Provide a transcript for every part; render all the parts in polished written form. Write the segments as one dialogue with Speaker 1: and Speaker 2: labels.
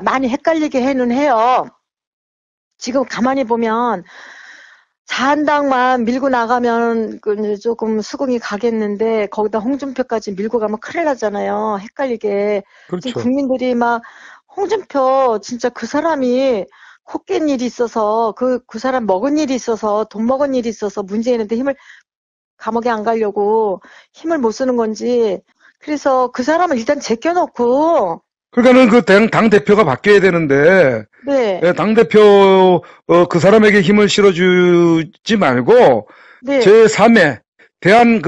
Speaker 1: 많이 헷갈리게 해는 해요. 지금 가만히 보면 자한당만 밀고 나가면 조금 수긍이 가겠는데 거기다 홍준표까지 밀고 가면 큰일 나잖아요. 헷갈리게. 지금
Speaker 2: 그렇죠.
Speaker 1: 국민들이 막 홍준표 진짜 그 사람이 코 깬 일이 있어서 그 사람 먹은 일이 있어서 돈 먹은 일이 있어서 문재인한테 감옥에 안 가려고 힘을 못 쓰는 건지 그래서 그 사람을 일단 제껴놓고
Speaker 2: 그러니까는 그 당 대표가 바뀌어야 되는데
Speaker 1: 네,
Speaker 2: 예, 당 대표 그 사람에게 힘을 실어주지 말고
Speaker 1: 네,
Speaker 2: 제3의 대한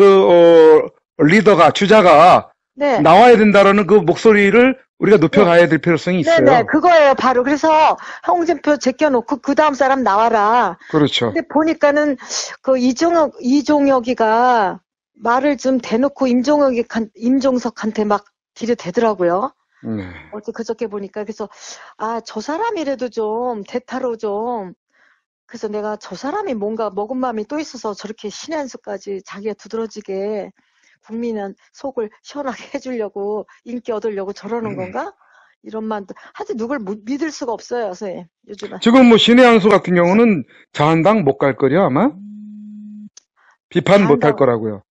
Speaker 2: 리더가 주자가
Speaker 1: 네.
Speaker 2: 나와야 된다라는 그 목소리를 우리가 높여가야 될 필요성이
Speaker 1: 네네,
Speaker 2: 있어요.
Speaker 1: 그거예요, 바로. 그래서 홍준표 제껴놓고 그 다음 사람 나와라.
Speaker 2: 그렇죠.
Speaker 1: 근데 보니까는 그 이종혁이가 말을 좀 대놓고 임종석한테 막 들이대더라고요.
Speaker 2: 네.
Speaker 1: 어제 그저께 보니까. 그래서, 아, 저 사람이라도 좀 대타로 좀. 그래서 내가 저 사람이 뭔가 먹은 마음이 또 있어서 저렇게 신의 한 수까지 자기가 두드러지게 국민은 속을 시원하게 해주려고 인기 얻으려고 저러는 건가? 이런 마음도 하여튼 누굴 믿을 수가 없어요, 선생님. 요즘은.
Speaker 2: 지금 뭐 신의 한수 같은 경우는 자한당 못 갈 거려 아마 비판 못 할
Speaker 1: 자한당
Speaker 2: 거라고요.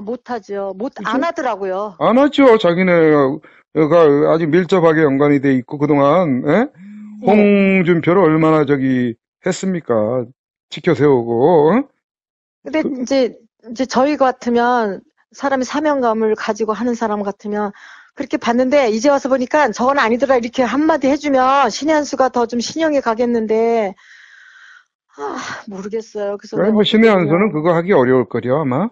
Speaker 1: 못하죠. 안
Speaker 2: 그죠?
Speaker 1: 하더라고요.
Speaker 2: 안 하죠. 자기네가 아주 밀접하게 연관이 돼 있고 그동안 예?
Speaker 1: 예.
Speaker 2: 홍준표를 얼마나 했습니까? 지켜 세우고
Speaker 1: 근데
Speaker 2: 그,
Speaker 1: 이제 저희 같으면 사람이 사명감을 가지고 하는 사람 같으면 그렇게 봤는데 이제 와서 보니까 저건 아니더라 이렇게 한마디 해주면 신의 한 수가 더 좀 신용이 가겠는데 모르겠어요. 그래서 내가
Speaker 2: 뭐 신의
Speaker 1: 어떻게
Speaker 2: 한수는
Speaker 1: 그냥
Speaker 2: 그거 하기 어려울 거려 아마.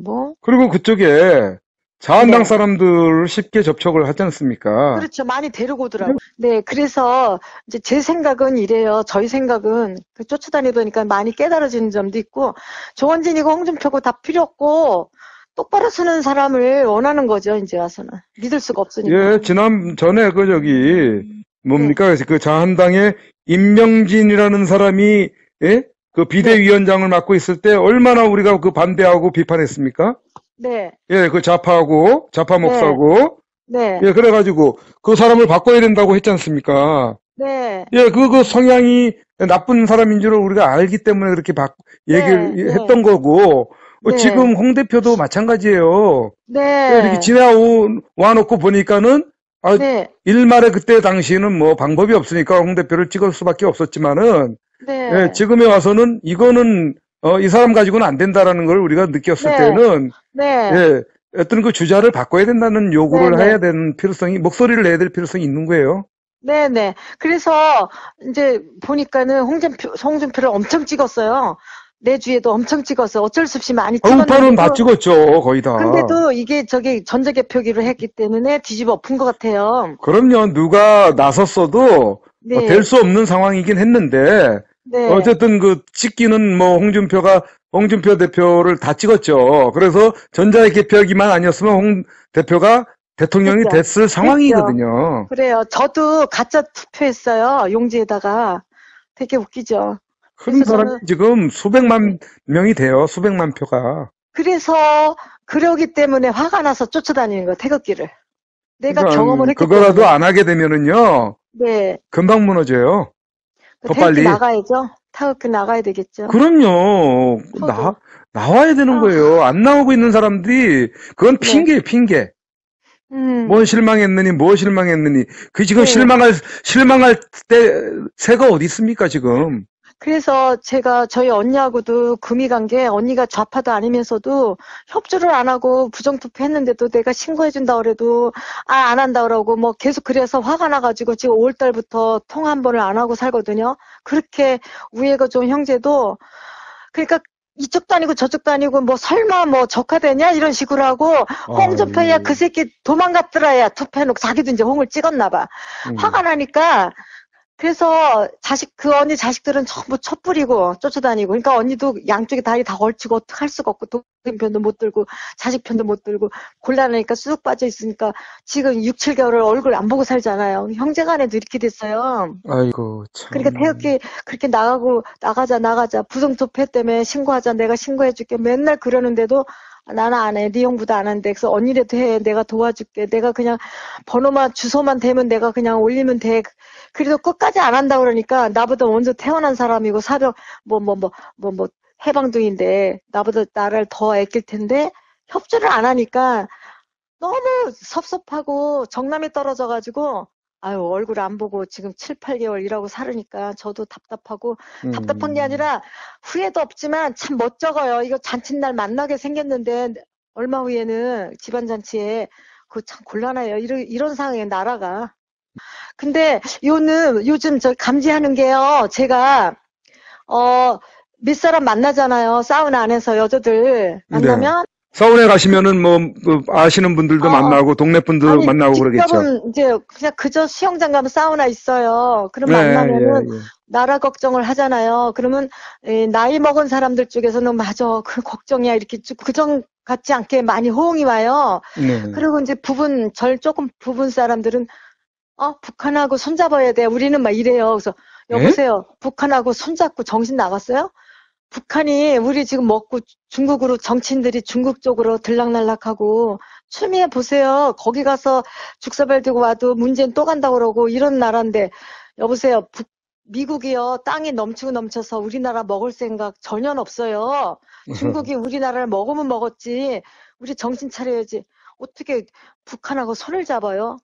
Speaker 1: 뭐
Speaker 2: 그리고 그쪽에 자한당
Speaker 1: 네.
Speaker 2: 사람들을 쉽게 접촉을 하지 않습니까?
Speaker 1: 그렇죠. 많이 데리고 오더라고. 네, 그래서 이제 제 생각은 이래요. 저희 생각은 쫓아다니니까 많이 깨달아지는 점도 있고 조원진이고 홍준표고 다 필요 없고 똑바로 서는 사람을 원하는 거죠. 이제 와서는 믿을 수가 없으니까.
Speaker 2: 예, 전에
Speaker 1: 네,
Speaker 2: 뭡니까? 그 자한당의 임명진이라는 사람이, 예? 그
Speaker 1: 네,
Speaker 2: 비대위원장을 맡고 있을 때 얼마나 우리가 그 반대하고 비판했습니까?
Speaker 1: 네,
Speaker 2: 예, 그 좌파
Speaker 1: 네,
Speaker 2: 목사고,
Speaker 1: 네,
Speaker 2: 예, 그래가지고 그 사람을 바꿔야 된다고 했지 않습니까?
Speaker 1: 네,
Speaker 2: 예, 그 성향이 나쁜 사람인 줄을 우리가 알기 때문에 그렇게
Speaker 1: 네,
Speaker 2: 얘기를
Speaker 1: 네,
Speaker 2: 했던 거고,
Speaker 1: 네,
Speaker 2: 지금 홍 대표도 마찬가지예요. 예, 이렇게
Speaker 1: 네,
Speaker 2: 와놓고 보니까는, 아,
Speaker 1: 네,
Speaker 2: 일말에 그때 당시에는 뭐 방법이 없으니까 홍 대표를 찍을 수밖에 없었지만은, 예,
Speaker 1: 네,
Speaker 2: 지금에 와서는 이거는, 이 사람 가지고는 안 된다라는 걸 우리가 느꼈을
Speaker 1: 네,
Speaker 2: 때는,
Speaker 1: 네,
Speaker 2: 예, 어떤 그 주자를 바꿔야 된다는
Speaker 1: 네,
Speaker 2: 요구를 해야
Speaker 1: 네.
Speaker 2: 되는 목소리를 내야 될 필요성이 있는 거예요.
Speaker 1: 네네. 그래서 이제 보니까는 홍준표를 엄청 찍었어요. 내 주위에도 엄청 찍었어요. 어쩔 수 없이 많이
Speaker 2: 우파는 다
Speaker 1: 찍었는데도,
Speaker 2: 찍었죠, 거의 다.
Speaker 1: 근데도 이게 전자개표기로 했기 때문에 뒤집어 엎은 것 같아요.
Speaker 2: 그럼요, 누가 나섰어도 될
Speaker 1: 네,
Speaker 2: 수 없는 상황이긴 했는데,
Speaker 1: 네,
Speaker 2: 어쨌든 그 찍기는 뭐 홍준표 대표를 다 찍었죠. 그래서 전자개표기만 아니었으면 홍 대표가 대통령이
Speaker 1: 됐죠.
Speaker 2: 됐을
Speaker 1: 됐죠.
Speaker 2: 상황이거든요.
Speaker 1: 그래요. 저도 가짜 투표했어요. 용지에다가. 되게 웃기죠.
Speaker 2: 큰
Speaker 1: 그래서
Speaker 2: 사람이
Speaker 1: 저는,
Speaker 2: 지금 수백만
Speaker 1: 네.
Speaker 2: 명이 돼요. 수백만 표가.
Speaker 1: 그래서 그러기 때문에 화가 나서 쫓아다니는 거예요. 태극기를. 내가 경험을
Speaker 2: 그러니까
Speaker 1: 했기
Speaker 2: 그거라도
Speaker 1: 때문에.
Speaker 2: 안 하게 되면은요,
Speaker 1: 네.
Speaker 2: 금방 무너져요.
Speaker 1: 그
Speaker 2: 더
Speaker 1: 태극기
Speaker 2: 빨리.
Speaker 1: 나가야죠. 태극기 나가야 되겠죠.
Speaker 2: 그럼요.
Speaker 1: 저도.
Speaker 2: 나와야 되는
Speaker 1: 아,
Speaker 2: 거예요. 안 나오고 있는 사람들이, 그건
Speaker 1: 네.
Speaker 2: 핑계예요, 핑계.
Speaker 1: 음,
Speaker 2: 뭐 실망했느니, 뭐 실망했느니. 그 지금
Speaker 1: 네.
Speaker 2: 실망할 때, 새가 어디 있습니까, 지금.
Speaker 1: 그래서 제가 저희 언니하고도 금이 간 게 언니가 좌파도 아니면서도 협조를 안 하고 부정투표 했는데도 내가 신고해준다 그래도 안 한다 그러고 뭐 계속 그래서 화가 나가지고 지금 5월달부터 통화 한 번을 안 하고 살거든요. 그렇게 우애가 좋은 형제도 그러니까 이쪽도 아니고 저쪽도 아니고 뭐 설마 뭐 적화되냐 이런 식으로 하고 홍준표야 그
Speaker 2: 아유,
Speaker 1: 새끼 도망갔더라야 투표해놓고 자기도 이제 홍을 찍었나 봐. 화가
Speaker 2: 음.
Speaker 1: 나니까 그래서 그 언니 자식들은 전부 촛불이고 쫓아다니고 그러니까 언니도 양쪽에 다리 다 걸치고 어떡할 수가 없고 동생 편도 못 들고 자식 편도 못 들고 곤란하니까 쑥 빠져 있으니까 지금 6, 7개월을 얼굴 안 보고 살잖아요. 형제간에도 이렇게 됐어요.
Speaker 2: 아이고,
Speaker 1: 그러니까
Speaker 2: 참.
Speaker 1: 태극기 그렇게 나가자 부정투표 때문에 신고하자 내가 신고해줄게 맨날 그러는데도 나는 안 해. 네 형부도 안 한대. 그래서 언니라도 해. 내가 도와줄게. 내가 그냥 번호만, 주소만 대면 내가 그냥 올리면 돼. 그래도 끝까지 안 한다 그러니까 나보다 먼저 태어난 사람이고 사병, 뭐, 해방둥인데 나보다 나를 더 아낄 텐데 협조를 안 하니까 너무 섭섭하고 정남이 떨어져가지고 아유 얼굴 안 보고 지금 7, 8개월 일하고 살으니까 저도 답답하고 답답한 게 아니라 후회도 없지만 참 멋쩍어요. 이거 잔칫날 만나게 생겼는데 얼마 후에는 집안잔치에 그거 참 곤란해요. 이런 상황에 나라가. 근데 요즘 저 감지하는 게요. 제가 밑사람 만나잖아요. 사우나 안에서 여자들
Speaker 2: 네.
Speaker 1: 만나면
Speaker 2: 서울에 가시면은 뭐, 아시는 분들도
Speaker 1: 어,
Speaker 2: 만나고, 동네 분도
Speaker 1: 아니,
Speaker 2: 만나고 그러겠죠.
Speaker 1: 직접은 이제 그냥 그저 수영장 가면 사우나 있어요. 그럼
Speaker 2: 예, 예,
Speaker 1: 만나면은
Speaker 2: 예.
Speaker 1: 나라 걱정을 하잖아요. 그러면 나이 먹은 사람들 쪽에서는 맞아, 그 걱정이야 이렇게 쭉 그정 같지 않게 많이 호응이 와요.
Speaker 2: 네.
Speaker 1: 그리고 이제 조금 부분 사람들은 북한하고 손잡아야 돼. 우리는 막 이래요. 그래서
Speaker 2: 예?
Speaker 1: 여보세요. 북한하고 손잡고 정신 나갔어요? 북한이 우리 지금 먹고 중국으로 정치인들이 중국 쪽으로 들락날락하고 추미애 보세요. 거기 가서 죽사발 들고 와도 문재인 또 간다고 그러고 이런 나라인데 여보세요. 미국이요. 땅이 넘치고 넘쳐서 우리나라 먹을 생각 전혀 없어요. 중국이 우리나라를 먹으면 먹었지. 우리 정신 차려야지. 어떻게 북한하고 손을 잡아요?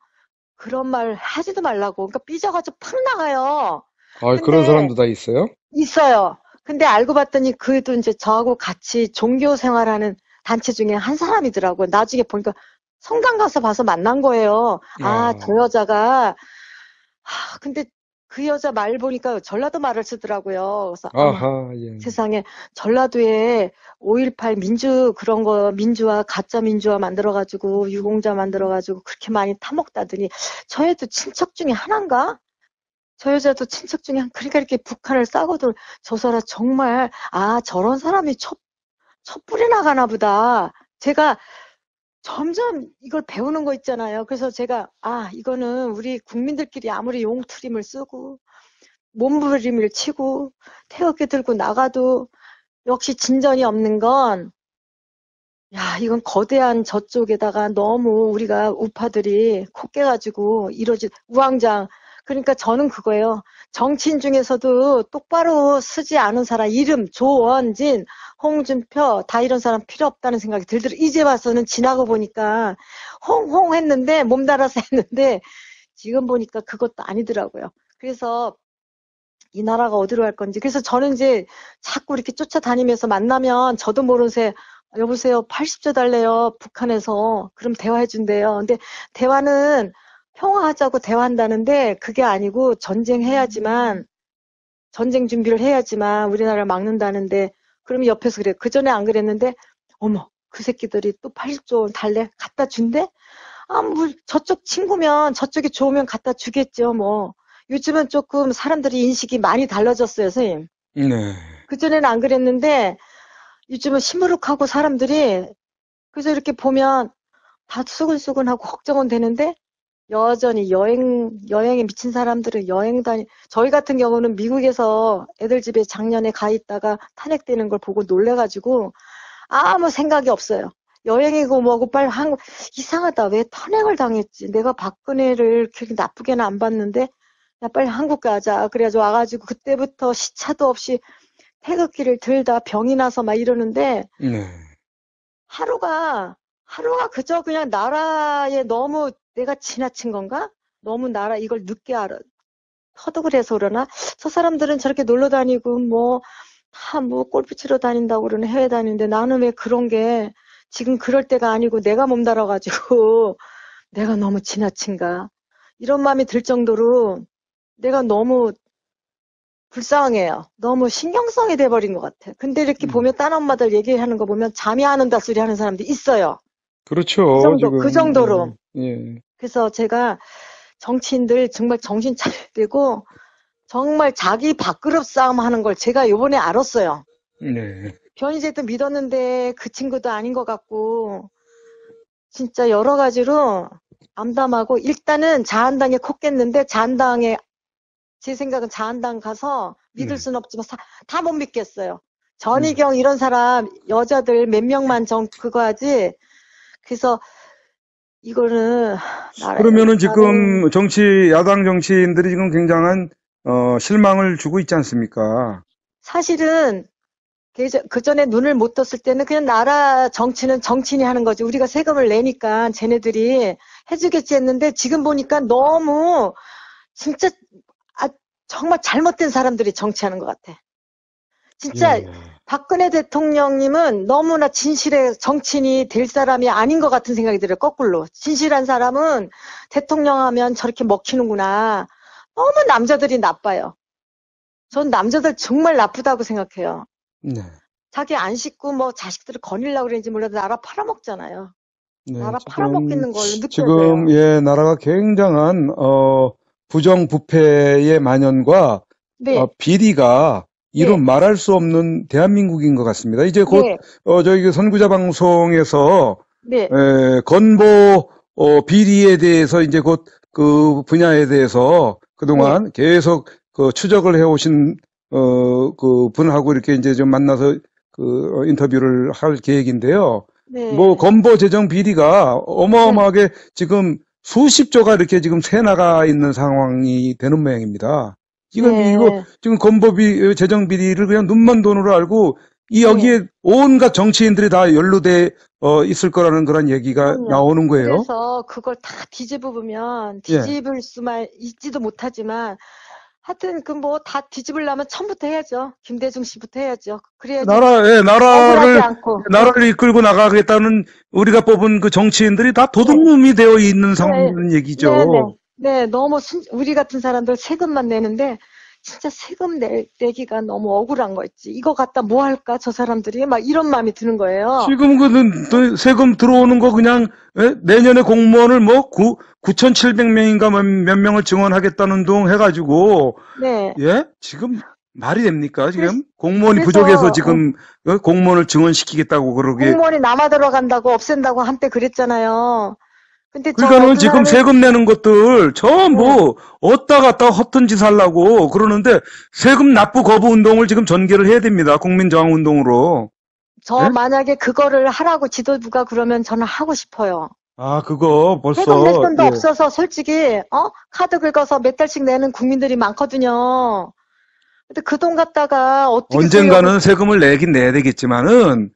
Speaker 1: 그런 말 하지도 말라고. 그러니까 삐져가지고 팍 나가요.
Speaker 2: 아, 그런
Speaker 1: 근데
Speaker 2: 사람도 다 있어요?
Speaker 1: 있어요. 근데 알고 봤더니 그도 이제 저하고 같이 종교 생활하는 단체 중에 한 사람이더라고요. 나중에 보니까 성당 가서 봐서 만난 거예요. 아, 저
Speaker 2: 아,
Speaker 1: 여자가, 근데 그 여자 말 보니까 전라도 말을 쓰더라고요. 그래서,
Speaker 2: 아하, 예.
Speaker 1: 세상에, 전라도에 5.18 그런 거, 민주화, 가짜 민주화 만들어가지고, 유공자 만들어가지고, 그렇게 많이 타먹다더니, 저 애도 친척 중에 하나인가? 저 여자도 친척 중에 그러니까 이렇게 북한을 싸고도 저 사람 정말 저런 사람이 촛불이 나가나 보다. 제가 점점 이걸 배우는 거 있잖아요. 그래서 제가 이거는 우리 국민들끼리 아무리 용투림을 쓰고 몸부림을 치고 태극기 들고 나가도 역시 진전이 없는 건 이건 거대한 저쪽에다가 너무 우리가 우파들이 코 깨가지고 우왕좌왕. 그러니까 저는 그거예요. 정치인 중에서도 똑바로 쓰지 않은 사람, 이름, 조원진, 홍준표, 다 이런 사람 필요 없다는 생각이 들더라고요. 이제 와서는 지나고 보니까 홍홍 했는데, 몸달아서 했는데, 지금 보니까 그것도 아니더라고요. 그래서 이 나라가 어디로 갈 건지. 그래서 저는 이제 자꾸 이렇게 쫓아다니면서 만나면 저도 모르는 새 여보세요. 80조 달래요. 북한에서. 그럼 대화해준대요. 근데 대화는 평화하자고 대화한다는데 그게 아니고 전쟁 준비를 해야지만 우리나라를 막는다는데 그러면 옆에서 그래. 그 전에 안 그랬는데 어머 그 새끼들이 또 80조 달래 갖다 준대? 뭐 저쪽 친구면 저쪽이 좋으면 갖다 주겠죠. 뭐 요즘은 조금 사람들이 인식이 많이 달라졌어요, 선생님.
Speaker 2: 네.
Speaker 1: 그전에는 안 그랬는데 요즘은 시무룩하고 사람들이 그래서 이렇게 보면 다 수근수근하고 걱정은 되는데 여전히 여행에 미친 사람들은 저희 같은 경우는 미국에서 애들 집에 작년에 가 있다가 탄핵되는 걸 보고 놀래가지고 아무 생각이 없어요. 여행이고 뭐고 빨리 이상하다. 왜 탄핵을 당했지? 내가 박근혜를 그렇게 나쁘게는 안 봤는데 야 빨리 한국 가자. 그래가지고 와가지고 그때부터 시차도 없이 태극기를 들다 병이 나서 막 이러는데
Speaker 2: 네.
Speaker 1: 하루가 그저 그냥 나라에 너무 내가 지나친 건가? 너무 이걸 늦게 터득을 해서 그러나? 저 사람들은 저렇게 놀러 다니고 골프 치러 다닌다고 그러는 해외 다니는데 나는 왜 그런 게 지금 그럴 때가 아니고 내가 몸달아가지고 내가 너무 지나친가? 이런 마음이 들 정도로 내가 너무 불쌍해요. 너무 신경성이 돼버린 것 같아. 근데 이렇게 보면 딴 엄마들 얘기하는 거 보면 잠이 안 온다 소리 하는 사람도 있어요.
Speaker 2: 그렇죠,
Speaker 1: 그
Speaker 2: 지금.
Speaker 1: 정도로.
Speaker 2: 예, 예.
Speaker 1: 그래서 제가 정치인들 정말 정신 차려야 되고 정말 자기 밥그릇 싸움 하는 걸 제가 요번에 알았어요.
Speaker 2: 네.
Speaker 1: 변희재도 믿었는데 그 친구도 아닌 것 같고 진짜 여러 가지로 암담하고 일단은 자한당에 코 깼는데 제 생각은 자한당 가서 믿을
Speaker 2: 네.
Speaker 1: 수는 없지만 다 못 믿겠어요. 전희경 이런 사람, 여자들 몇 명만 그거 하지. 그래서 이거는,
Speaker 2: 그러면은 지금 야당 정치인들이 지금 굉장한, 실망을 주고 있지 않습니까?
Speaker 1: 사실은, 그 전에 눈을 못 떴을 때는 그냥 나라 정치는 정치인이 하는 거지. 우리가 세금을 내니까 쟤네들이 해주겠지 했는데 지금 보니까 너무 진짜 정말 잘못된 사람들이 정치하는 것 같아. 진짜
Speaker 2: 예.
Speaker 1: 박근혜 대통령님은 너무나 진실의 정치인이 될 사람이 아닌 것 같은 생각이 들어요. 거꾸로. 진실한 사람은 대통령 하면 저렇게 먹히는구나. 너무 남자들이 나빠요. 전 남자들 정말 나쁘다고 생각해요.
Speaker 2: 네.
Speaker 1: 자기 안 씻고 뭐 자식들을 거닐려고 그러는지 몰라도 나라 팔아먹잖아요.
Speaker 2: 네,
Speaker 1: 나라 팔아먹겠는 걸로 느껴져요.
Speaker 2: 지금, 예, 나라가 굉장한, 부정부패의 만연과,
Speaker 1: 네.
Speaker 2: 비리가 이루
Speaker 1: 네.
Speaker 2: 말할 수 없는 대한민국인 것 같습니다. 이제 곧,
Speaker 1: 네.
Speaker 2: 저희 선구자 방송에서,
Speaker 1: 네.
Speaker 2: 건보, 비리에 대해서 이제 곧 그 분야에 대해서 그동안 계속 그 추적을 해오신, 그 분하고 이렇게 이제 좀 만나서 그 인터뷰를 할 계획인데요.
Speaker 1: 네.
Speaker 2: 뭐 건보 재정 비리가 어마어마하게 지금 수십조가 이렇게 지금 새 나가 있는 상황이 되는 모양입니다. 이거 지금 재정 비리를 그냥 눈먼 돈으로 알고 여기에 온갖 정치인들이 다 연루돼 있을 거라는 그런 얘기가 나오는 거예요.
Speaker 1: 그래서 그걸 다 뒤집어 보면 뒤집을 수만 있지도 못하지만 하여튼 그 뭐 다 뒤집으려면 처음부터 해야죠. 김대중 씨부터 해야죠. 그래야지
Speaker 2: 나라를 이끌고 나가겠다는 우리가 뽑은 그 정치인들이 다 도둑놈이 되어 있는 상황이라는 얘기죠.
Speaker 1: 네, 너무 우리 같은 사람들 세금만 내는데 진짜 세금 내기가 너무 억울한 거 있지. 이거 갖다 뭐 할까 저 사람들이 막 이런 마음이 드는 거예요.
Speaker 2: 지금 그 세금 들어오는 거 그냥 내년에 공무원을 뭐 9,700명인가 몇 명을 증원하겠다는 둥 해가지고 예 지금 말이 됩니까 지금 공무원이 부족해서 지금 공무원을 증원시키겠다고 그러게
Speaker 1: 공무원이 남아 들어간다고 없앤다고 한때 그랬잖아요. 근데
Speaker 2: 그러니까는 지금 세금 내는 것들 전부 어디다 갖다 허튼 짓 하려고 그러는데 세금 납부 거부 운동을 지금 전개를 해야 됩니다. 국민저항 운동으로.
Speaker 1: 만약에 그거를 하라고 지도부가 그러면 저는 하고 싶어요.
Speaker 2: 아, 그거 벌써
Speaker 1: 세금 낼 돈도 없어서 솔직히 카드 긁어서 몇 달씩 내는 국민들이 많거든요. 근데 그 돈 갖다가 어떻게
Speaker 2: 언젠가는 세금을 내긴 내야 되겠지만은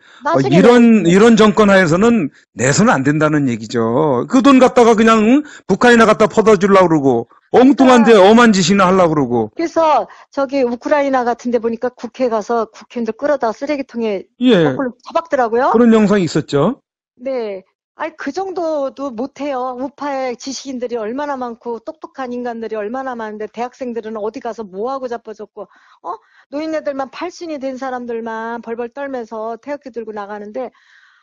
Speaker 2: 이런 정권 하에서는 내서는 안 된다는 얘기죠. 그 돈 갖다가 그냥 북한이나 갖다 퍼다 주려고 그러고 엉뚱한데 엄한 짓이나 하려고 그러고.
Speaker 1: 그래서 저기 우크라이나 같은 데 보니까 국회 가서 국회의원들 끌어다 쓰레기통에 거꾸로 처박더라고요.
Speaker 2: 그런 영상이 있었죠.
Speaker 1: 네. 아니, 그 정도도 못해요. 우파의 지식인들이 얼마나 많고, 똑똑한 인간들이 얼마나 많은데, 대학생들은 어디 가서 뭐하고 자빠졌고, 노인네들만 팔순이 된 사람들만 벌벌 떨면서 태극기 들고 나가는데,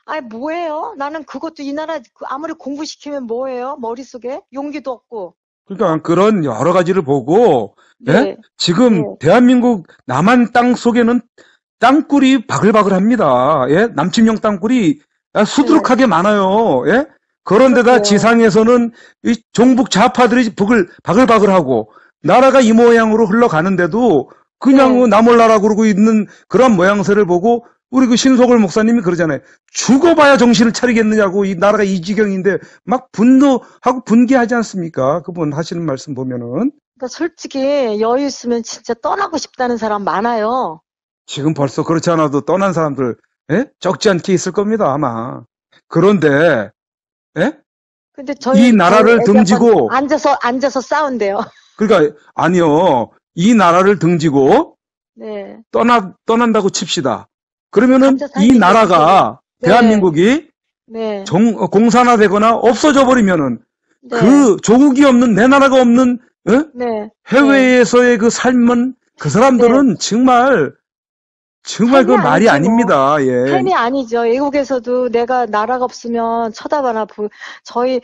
Speaker 1: 아니, 뭐예요? 나는 그것도 이 나라, 아무리 공부시키면 뭐예요? 머릿속에? 용기도 없고.
Speaker 2: 그러니까 그런 여러 가지를 보고, 지금 대한민국 남한 땅 속에는 땅굴이 바글바글합니다. 남침형 땅굴이 수두룩하게 많아요. 그런데다 지상에서는 이 종북 좌파들이 바글바글하고 나라가 이 모양으로 흘러가는데도 그냥 나몰라라 그러고 있는 그런 모양새를 보고 우리 그 신속을 목사님이 그러잖아요. 죽어봐야 정신을 차리겠느냐고 이 나라가 이 지경인데 막 분노하고 분개하지 않습니까? 그분 하시는 말씀 보면은.
Speaker 1: 그러니까 솔직히 여유 있으면 진짜 떠나고 싶다는 사람 많아요.
Speaker 2: 지금 벌써 그렇지 않아도 떠난 사람들 적지 않게 있을 겁니다, 아마. 그런데,
Speaker 1: 근데
Speaker 2: 이 나라를 등지고.
Speaker 1: 앉아서 싸운대요.
Speaker 2: 그러니까, 아니요. 이 나라를 등지고. 떠난다고 칩시다. 그러면은 이 나라가, 대한민국이. 공산화되거나 없어져 버리면은. 그 조국이 없는, 내 나라가 없는, 해외에서의 그 삶은 그 사람들은 정말 그 말이 아닙니다.
Speaker 1: 삶이 아니죠. 외국에서도 내가 나라가 없으면 쳐다봐나. 저희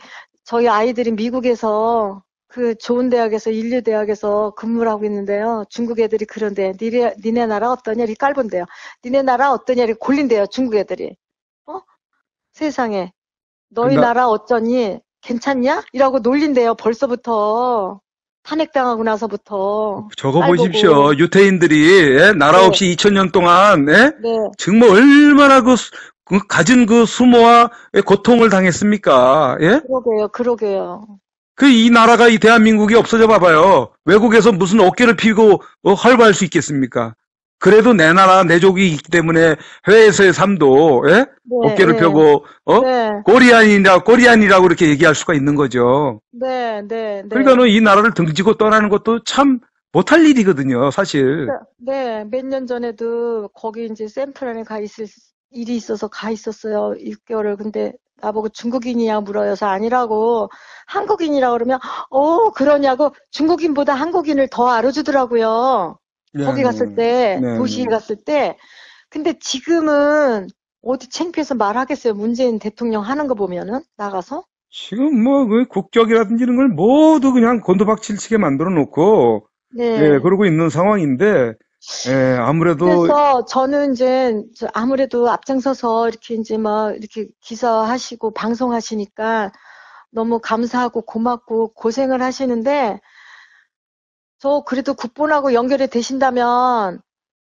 Speaker 1: 아이들이 미국에서 그 좋은 대학에서 인류대학에서 근무를 하고 있는데요. 중국 애들이 그런데 니네 나라 어떠냐 이렇게 깔본대요. 니네 나라 어떠냐 이렇게 골린대요. 중국 애들이. 세상에 너희 나라 어쩌니 괜찮냐? 이라고 놀린대요. 벌써부터. 탄핵당하고 나서부터
Speaker 2: 저거 보십시오.
Speaker 1: 딸보고.
Speaker 2: 유태인들이, 예? 나라
Speaker 1: 네,
Speaker 2: 없이 2000년 동안, 예?
Speaker 1: 네,
Speaker 2: 정말 얼마나 가진 그 수모와 고통을 당했습니까? 예?
Speaker 1: 그러게요, 그러게요.
Speaker 2: 이 나라가 이 대한민국이 없어져 봐봐요. 외국에서 무슨 어깨를 피고 활보할 수 있겠습니까? 그래도 내 나라, 내족이 있기 때문에 해외에서의 삶도, 예?
Speaker 1: 네,
Speaker 2: 어깨를
Speaker 1: 네,
Speaker 2: 펴고,
Speaker 1: 네,
Speaker 2: 꼬리안이라고 이렇게 얘기할 수가 있는 거죠.
Speaker 1: 네, 네, 네.
Speaker 2: 그러니까는 이 나라를 등지고 떠나는 것도 참 못할 일이거든요, 사실.
Speaker 1: 네, 몇 년 전에도 거기 이제 샌프란에 가 있을 일이 있어서 가 있었어요. 6개월을. 근데 나보고 중국인이냐 물어요서 아니라고 한국인이라고 그러면 그러냐고 중국인보다 한국인을 더 알아주더라고요.
Speaker 2: 네,
Speaker 1: 거기
Speaker 2: 네,
Speaker 1: 갔을 때,
Speaker 2: 네,
Speaker 1: 도시에
Speaker 2: 네.
Speaker 1: 갔을 때. 근데 지금은 어디 창피해서 말하겠어요. 문재인 대통령 하는 거 보면은 나가서.
Speaker 2: 지금 뭐, 그 국격이라든지 이런 걸 모두 그냥 곤두박질치게 만들어 놓고, 예,
Speaker 1: 네.
Speaker 2: 그러고 있는 상황인데, 예, 아무래도,
Speaker 1: 그래서 저는 이제 아무래도 앞장서서 이렇게 이제 막 이렇게 기사하시고 방송하시니까 너무 감사하고 고맙고 고생을 하시는데 저 그래도 국본하고 연결이 되신다면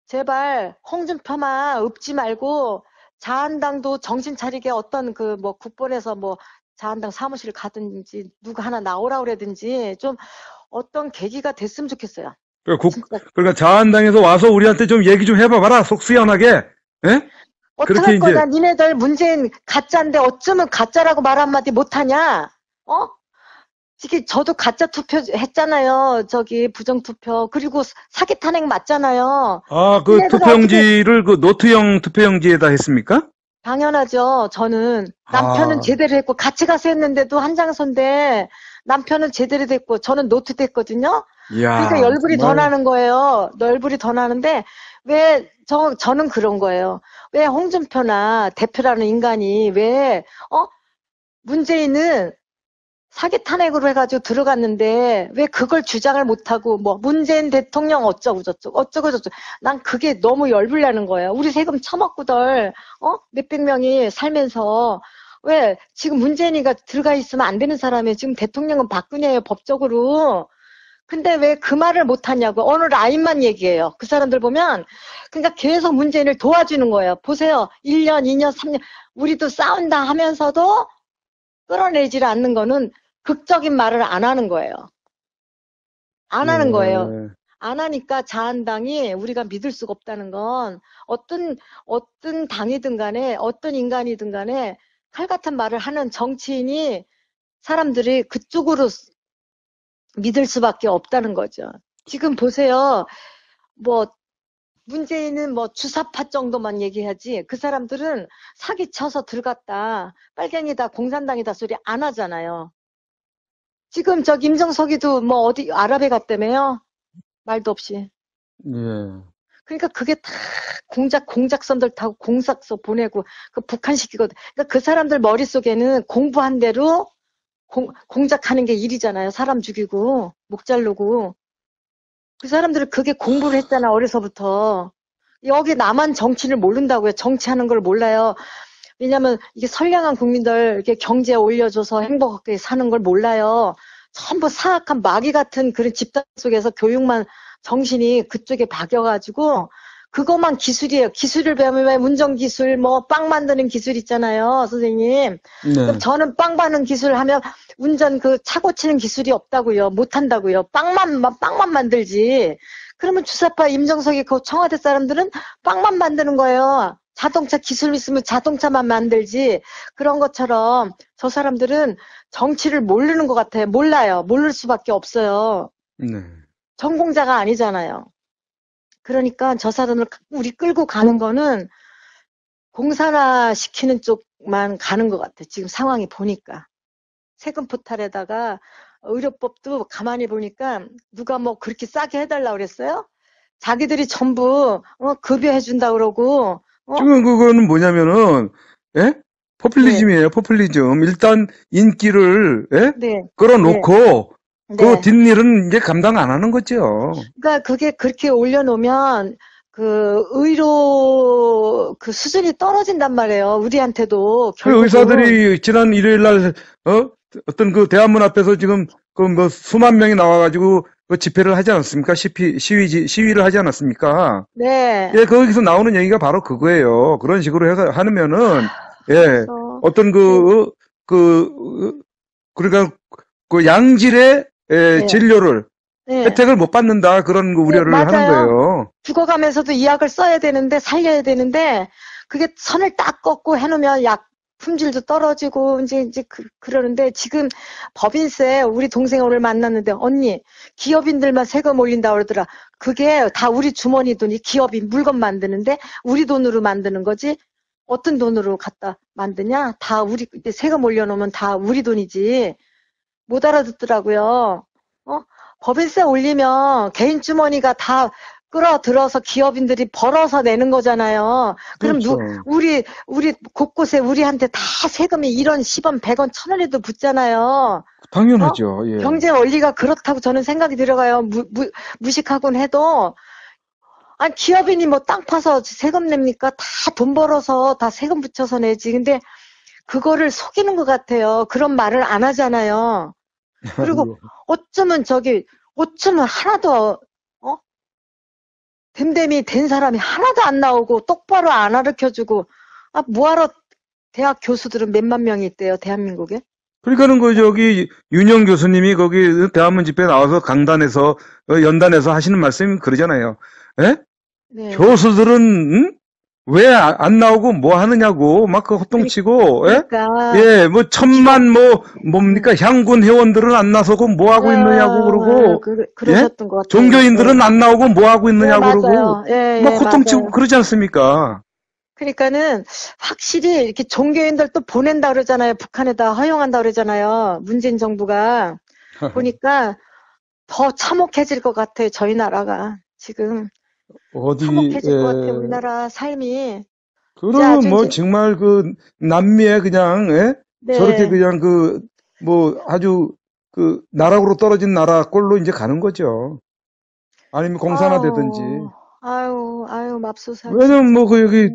Speaker 1: 제발 홍준표만 읊지 말고 자한당도 정신 차리게 어떤 그 뭐 국본에서 뭐 자한당 사무실 가든지 누가 하나 나오라 그러든지 좀 어떤 계기가 됐으면 좋겠어요. 진짜
Speaker 2: 그러니까 자한당에서 와서 우리한테 좀 얘기 좀 해봐봐라, 속수연하게. 예? 그렇게
Speaker 1: 어떡할
Speaker 2: 이제,
Speaker 1: 거냐? 니네들 문재인 가짜인데 어쩌면 가짜라고 말 한마디 못하냐? 어? 지금 저도 가짜 투표 했잖아요. 저기 부정투표. 그리고 사기 탄핵 맞잖아요.
Speaker 2: 그
Speaker 1: 니네들 어떻게
Speaker 2: 투표용지를 그 노트형 투표용지에다 했습니까?
Speaker 1: 당연하죠. 저는 남편은
Speaker 2: 아,
Speaker 1: 제대로 했고 같이 가서 했는데도 한 장소인데 남편은 제대로 됐고 저는 노트 됐거든요. 그러니까
Speaker 2: 이야,
Speaker 1: 열불이 더
Speaker 2: 정말,
Speaker 1: 나는 거예요. 열불이 더 나는데 왜 저는 그런 거예요. 왜 홍준표나 대표라는 인간이 왜 문재인은 사기 탄핵으로 해가지고 들어갔는데 왜 그걸 주장을 못하고 뭐 문재인 대통령 어쩌고 저쩌고 어쩌고 저쩌고 난 그게 너무 열불 나는 거예요. 우리 세금 처먹고들 몇백 명이 살면서 왜 지금 문재인이가 들어가 있으면 안 되는 사람이 지금 대통령은 박근혜예요 법적으로. 근데 왜 그 말을 못하냐고 어느 라인만 얘기해요. 그 사람들 보면 그러니까 계속 문재인을 도와주는 거예요. 보세요. 1년, 2년, 3년 우리도 싸운다 하면서도 끌어내지를 않는 거는 극적인 말을 안 하는 거예요. 안 하는 거예요.
Speaker 2: 예.
Speaker 1: 안 하니까 자한당이 우리가 믿을 수가 없다는 건 어떤 당이든 간에 어떤 인간이든 간에 칼 같은 말을 하는 정치인이 사람들이 그쪽으로 믿을 수밖에 없다는 거죠. 지금 보세요. 뭐 문재인은 뭐 주사파 정도만 얘기하지 그 사람들은 사기쳐서 들어갔다. 빨갱이다 공산당이다 소리 안 하잖아요. 지금 저 임정석이도 뭐 어디 아랍에 갔다며요? 말도 없이.
Speaker 2: 예.
Speaker 1: 그러니까 그게 다 공작선들 타고 공작서 보내고 그 북한시키거든. 그러니까 그 사람들 머릿속에는 공부한 대로 공작하는 게 일이잖아요. 사람 죽이고 목 자르고. 그 사람들은 그게 공부를 했잖아 어려서부터. 여기 나만 정치를 모른다고요. 정치하는 걸 몰라요. 왜냐면 이게 선량한 국민들 이렇게 경제에 올려줘서 행복하게 사는 걸 몰라요. 전부 사악한 마귀 같은 그런 집단 속에서 교육만 정신이 그쪽에 박여가지고 그것만 기술이에요. 기술을 배우면 왜 운전기술 뭐 빵 만드는 기술 있잖아요. 선생님. 그럼
Speaker 2: 네.
Speaker 1: 저는 빵 받는 기술 하면 운전 그 차 고치는 기술이 없다고요. 못한다고요. 빵만 만들지. 그러면 주사파 임정석이 그 청와대 사람들은 빵만 만드는 거예요. 자동차 기술 있으면 자동차만 만들지. 그런 것처럼 저 사람들은 정치를 모르는 것 같아요. 몰라요. 모를 수밖에 없어요.
Speaker 2: 네.
Speaker 1: 전공자가 아니잖아요. 그러니까 저 사람을 우리 끌고 가는 거는 공산화 시키는 쪽만 가는 것 같아. 지금 상황이 보니까. 세금 포탈에다가 의료법도 가만히 보니까 누가 뭐 그렇게 싸게 해달라고 그랬어요? 자기들이 전부 급여해준다 그러고
Speaker 2: 지금 그거는 뭐냐면은, 예?
Speaker 1: 네,
Speaker 2: 포퓰리즘이에요, 포퓰리즘. 일단 인기를, 예?
Speaker 1: 네, 네,
Speaker 2: 끌어놓고, 그
Speaker 1: 네.
Speaker 2: 뒷일은 이제 감당 안 하는 거죠.
Speaker 1: 그러니까 그게 그렇게 올려놓으면 그 의료 그 수준이 떨어진단 말이에요. 우리한테도
Speaker 2: 그
Speaker 1: 결국은
Speaker 2: 의사들이 지난 일요일 날, 어떤 그 대한문 앞에서 지금 그 뭐 수만 명이 나와가지고 그 집회를 하지 않았습니까? 시위를 하지 않았습니까?
Speaker 1: 네.
Speaker 2: 예, 거기서 나오는 얘기가 바로 그거예요. 그런 식으로 해서 하면은, 예,
Speaker 1: 그래서,
Speaker 2: 어떤 그러니까 그 양질의
Speaker 1: 네.
Speaker 2: 진료를
Speaker 1: 네.
Speaker 2: 혜택을 못 받는다. 그런 그
Speaker 1: 네,
Speaker 2: 우려를 하는
Speaker 1: 맞아요.
Speaker 2: 거예요.
Speaker 1: 죽어가면서도 이 약을 써야 되는데, 살려야 되는데, 그게 선을 딱 꺾고 해놓으면 약 품질도 떨어지고, 이제 그러는데, 지금 법인세, 우리 동생 오늘 만났는데, 언니, 기업인들만 세금 올린다 그러더라. 그게 다 우리 주머니 돈이 기업이 물건 만드는데, 우리 돈으로 만드는 거지, 어떤 돈으로 갖다 만드냐? 다 우리, 세금 올려놓으면 다 우리 돈이지. 못 알아듣더라고요. 어? 법인세 올리면 개인 주머니가 다 끌어들어서 기업인들이 벌어서 내는 거잖아요. 그럼
Speaker 2: 그렇죠.
Speaker 1: 우리 곳곳에 우리한테 다 세금이 1원, 10원, 100원, 1000원에도 붙잖아요.
Speaker 2: 당연하죠. 예.
Speaker 1: 경제 원리가 그렇다고 저는 생각이 들어가요. 무식하곤 해도. 아니, 기업인이 뭐 땅 파서 세금 냅니까? 다 돈 벌어서 다 세금 붙여서 내지. 근데 그거를 속이는 것 같아요. 그런 말을 안 하잖아요. 그리고 어쩌면 하나도 됨됨이 된 사람이 하나도 안 나오고 똑바로 안 가르쳐주고 뭐하러 대학 교수들은 몇만 명이 있대요, 대한민국에?
Speaker 2: 그러니까는 저기 윤영 교수님이 거기 대한문 집회에 나와서 강단에서 연단에서 하시는 말씀이 그러잖아요. 예?
Speaker 1: 네.
Speaker 2: 교수들은 왜 안 나오고 뭐 하느냐고 막 그 호통치고
Speaker 1: 그러니까.
Speaker 2: 예, 뭐 천만 뭡니까 향군 회원들은 안 나서고 뭐 하고 있느냐고 그러고
Speaker 1: 그러셨던 것 같아요.
Speaker 2: 종교인들은 안 나오고 뭐 하고 있느냐고 그러고 막 호통치고
Speaker 1: 맞아요.
Speaker 2: 그러지 않습니까?
Speaker 1: 그러니까는 확실히 이렇게 종교인들 또 보낸다 그러잖아요. 북한에다 허용한다 그러잖아요. 문재인 정부가. 보니까 더 참혹해질 것 같아요. 저희 나라가 지금. 참혹해질 것 같아요. 우리나라 삶이.
Speaker 2: 그러면 뭐 정말 그 남미에 그냥 저렇게 그냥 뭐 아주 그 나락으로 떨어진 나라 꼴로 이제 가는 거죠. 아니면 공산화되든지.
Speaker 1: 아유, 맙소사.
Speaker 2: 왜냐면 뭐 여기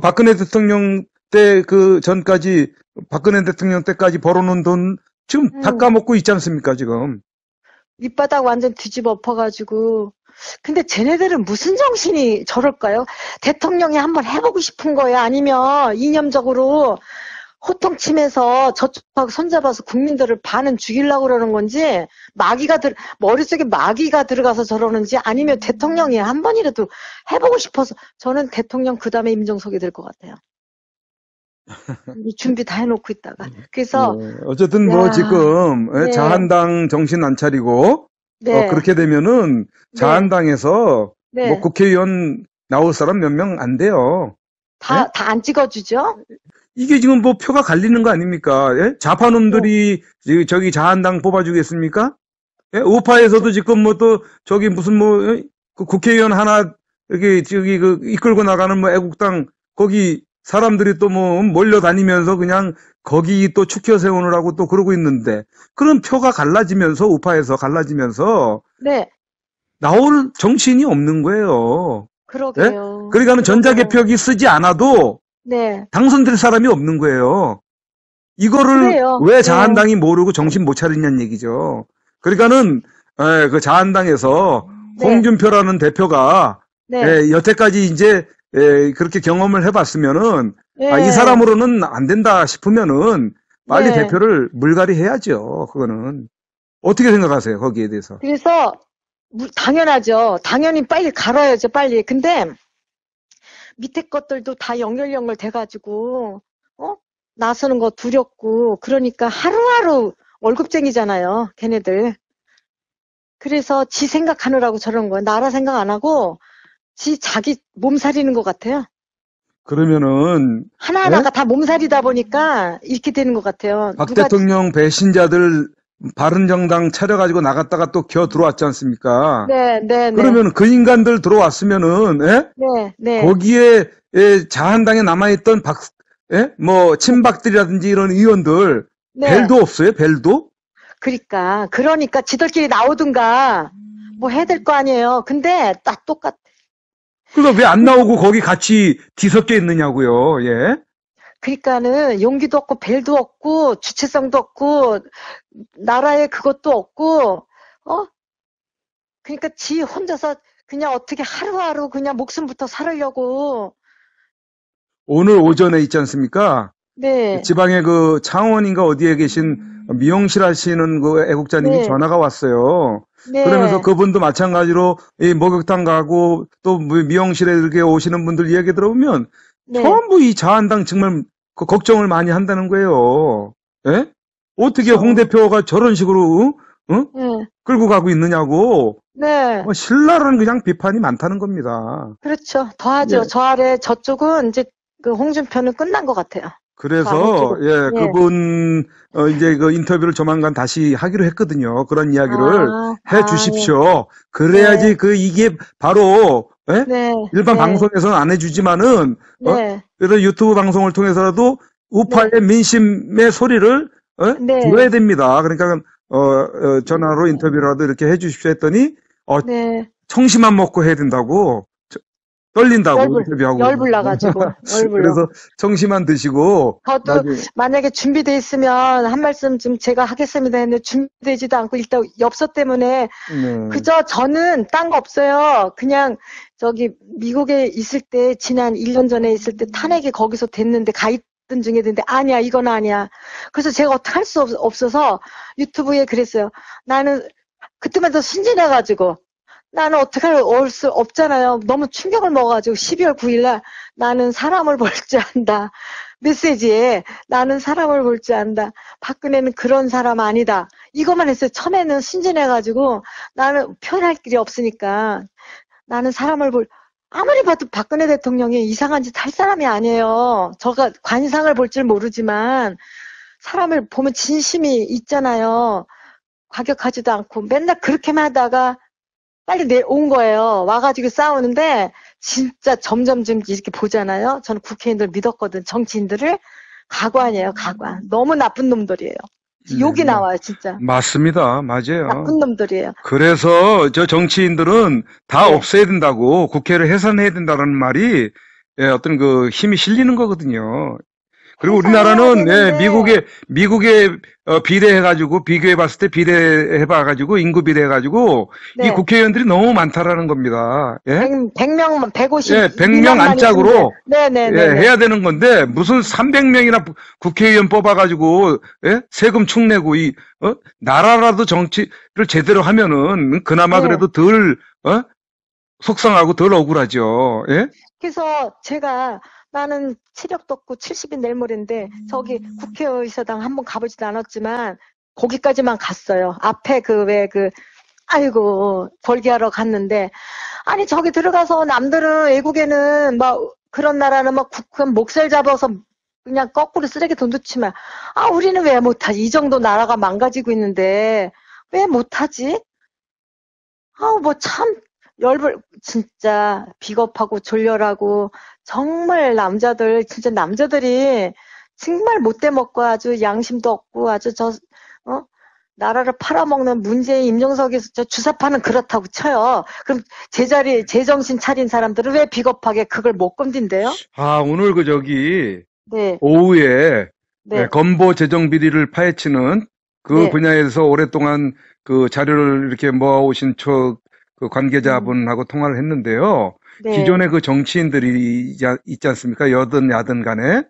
Speaker 2: 박근혜 대통령 때 전까지 박근혜 대통령 때까지 벌어놓은 돈 지금 다 까먹고 있지 않습니까, 지금?
Speaker 1: 밑바닥 완전 뒤집어 엎어가지고. 근데 쟤네들은 무슨 정신이 저럴까요? 대통령이 한번 해보고 싶은 거예요? 아니면 이념적으로 호통치면서 저쪽하고 손잡아서 국민들을 반은 죽이려고 그러는 건지, 머릿속에 마귀가 들어가서 저러는지, 아니면 대통령이 한 번이라도 해보고 싶어서, 저는 대통령 그 다음에 임종석이 될 것 같아요. 준비 다 해놓고 있다가. 그래서.
Speaker 2: 어쨌든 뭐 지금 자한당 정신 안 차리고, 그렇게 되면은 자한당에서 뭐 국회의원 나올 사람 몇 명 안 돼요.
Speaker 1: 다 안 찍어주죠?
Speaker 2: 이게 지금 뭐 표가 갈리는 거 아닙니까? 예? 좌파놈들이 저기 자한당 뽑아주겠습니까? 예? 우파에서도 지금 뭐 또 저기 무슨 그 국회의원 하나 저기 이끌고 나가는 뭐 애국당 거기 사람들이 또 뭐 몰려다니면서 그냥 거기 또 축혀 세우느라고 또 그러고 있는데 그런 표가 갈라지면서 우파에서 갈라지면서 나올 정치인이 없는 거예요.
Speaker 1: 그러게요.
Speaker 2: 예? 그러니까는 전자개표기 쓰지 않아도 당선될 사람이 없는 거예요. 이거를 왜 자한당이 모르고 정신 못 차리냐는 얘기죠. 그러니까는 그 자한당에서 홍준표라는 대표가 여태까지 이제 그렇게 경험을 해봤으면은 이 사람으로는 안 된다 싶으면은 빨리 대표를 물갈이 해야죠. 그거는 어떻게 생각하세요? 거기에 대해서?
Speaker 1: 그래서 당연하죠. 당연히 빨리 갈아야죠. 빨리. 근데 밑에 것들도 다 연결 돼가지고 나서는 거 두렵고 그러니까 하루하루 월급쟁이잖아요. 걔네들. 그래서 지 생각하느라고 저런 거야. 나라 생각 안 하고 자기 몸살이는 것 같아요.
Speaker 2: 그러면은
Speaker 1: 하나하나가 다 몸살이다 보니까 이렇게 되는 것 같아요.
Speaker 2: 박 대통령 배신자들 바른정당 차려가지고 나갔다가 또 들어왔지 않습니까? 그러면 그 인간들 들어왔으면은 거기에 자한당에 남아있던 뭐 친박들이라든지 이런 의원들 벨도 없어요? 벨도?
Speaker 1: 그러니까 지들끼리 나오든가 뭐 해야 될 거 아니에요. 근데 딱 똑같아.
Speaker 2: 그거 왜 안 나오고 거기 같이 뒤섞여 있느냐고요. 예.
Speaker 1: 그러니까는 용기도 없고 벨도 없고 주체성도 없고 나라에 그것도 없고 어? 그러니까 지 혼자서 그냥 어떻게 하루하루 그냥 목숨부터 살으려고.
Speaker 2: 오늘 오전에 있지 않습니까?
Speaker 1: 네.
Speaker 2: 지방의 그 창원인가 어디에 계신 미용실 하시는 그 애국자님이
Speaker 1: 네.
Speaker 2: 전화가 왔어요.
Speaker 1: 네.
Speaker 2: 그러면서 그분도 마찬가지로 이 목욕탕 가고 또 미용실에 이렇게 오시는 분들 이야기 들어보면
Speaker 1: 네.
Speaker 2: 전부 이 자한당 정말 그 걱정을 많이 한다는 거예요. 예? 어떻게
Speaker 1: 그렇죠.
Speaker 2: 홍 대표가 저런 식으로
Speaker 1: 네.
Speaker 2: 끌고 가고 있느냐고.
Speaker 1: 네.
Speaker 2: 신라는 그냥 비판이 많다는 겁니다.
Speaker 1: 그렇죠. 더하죠.
Speaker 2: 예.
Speaker 1: 저 아래 저쪽은 이제 그 홍준표는 끝난 것 같아요.
Speaker 2: 그래서 예, 그분 이제 그 인터뷰를 조만간 다시 하기로 했거든요. 그런 이야기를 해 주십시오. 그래야지
Speaker 1: 네.
Speaker 2: 그 이게 바로 예?
Speaker 1: 네.
Speaker 2: 일반
Speaker 1: 네.
Speaker 2: 방송에서는 안 해주지만은
Speaker 1: 네.
Speaker 2: 그래서 유튜브 방송을 통해서라도 우파의 민심의 소리를
Speaker 1: 네.
Speaker 2: 들어야 됩니다. 그러니까 전화로 인터뷰라도 이렇게 해 주십시오 했더니
Speaker 1: 네.
Speaker 2: 청심환 먹고 해야 된다고. 떨린다고 인터뷰하고.
Speaker 1: 열불 나가지고.
Speaker 2: 그래서 청심환 드시고.
Speaker 1: 저도 만약에 준비돼 있으면 한 말씀 좀 제가 하겠습니다 했는데 준비되지도 않고 일단 엽서 때문에 그저 저는 딴 거 없어요. 그냥 저기 미국에 있을 때 지난 1년 전에 있을 때 탄핵이 거기서 됐는데 가 있던 중에 됐는데 아니야 이건 아니야. 그래서 제가 어떻게 할 수 없어서 유튜브에 그랬어요. 나는 그때만 더 순진해가지고 나는 어떻게 할 수 없잖아요. 너무 충격을 먹어가지고 12월 9일날 나는 사람을 볼 줄 안다. 메시지에 나는 사람을 볼 줄 안다. 박근혜는 그런 사람 아니다. 이것만 했어요. 처음에는 순진해가지고 나는 표현할 길이 없으니까 나는 사람을 아무리 봐도 박근혜 대통령이 이상한 짓 할 사람이 아니에요. 저가 관상을 볼 줄 모르지만 사람을 보면 진심이 있잖아요. 과격하지도 않고 맨날 그렇게만 하다가 빨리 온 거예요. 와가지고 싸우는데 진짜 점점 이렇게 보잖아요. 저는 국회의원들 믿었거든. 정치인들을. 가관이에요. 가관. 너무 나쁜 놈들이에요. 욕이 나와요. 진짜.
Speaker 2: 맞습니다. 맞아요.
Speaker 1: 나쁜 놈들이에요.
Speaker 2: 그래서 저 정치인들은 다 없애야 된다고 국회를 해산해야 된다는 말이 어떤 그 힘이 실리는 거거든요. 그리고 우리나라는 미국에 비례해가지고 비교해봤을 때 비례해봐가지고 인구 비례해가지고 이 국회의원들이 너무 많다라는 겁니다. 예?
Speaker 1: 100명, 150.
Speaker 2: 예, 100명 안짝으로
Speaker 1: 네네네.
Speaker 2: 해야 되는 건데 무슨 300명이나 국회의원 뽑아가지고 세금 축내고 나라라도 정치를 제대로 하면은 그나마 그래도 덜 속상하고 덜 억울하죠. 예?
Speaker 1: 그래서 제가 나는 체력도 없고 70이 내일 모레인데 저기 국회의사당 한번 가보지도 않았지만 거기까지만 갔어요. 앞에 아이고 벌기하러 갔는데 아니 저기 들어가서 남들은 외국에는 막 그런 나라는 막 국회 목살 잡아서 그냥 거꾸로 쓰레기통 놓치면 우리는 왜 못하지? 이 정도 나라가 망가지고 있는데 왜 못하지? 뭐 참 진짜 비겁하고 졸렬하고 정말 남자들이 정말 못돼 먹고 아주 양심도 없고 아주 나라를 팔아먹는 문재인 임종석에서 저 주사파는 그렇다고 쳐요. 그럼 제정신 차린 사람들은 왜 비겁하게 그걸 못 건딘대요?
Speaker 2: 오늘 오후에 건보 재정 비리를 파헤치는 그 분야에서 오랫동안 그 자료를 이렇게 모아오신 그 관계자분하고 통화를 했는데요. 기존의 그 정치인들이 있지 않습니까? 여든 야든 간에.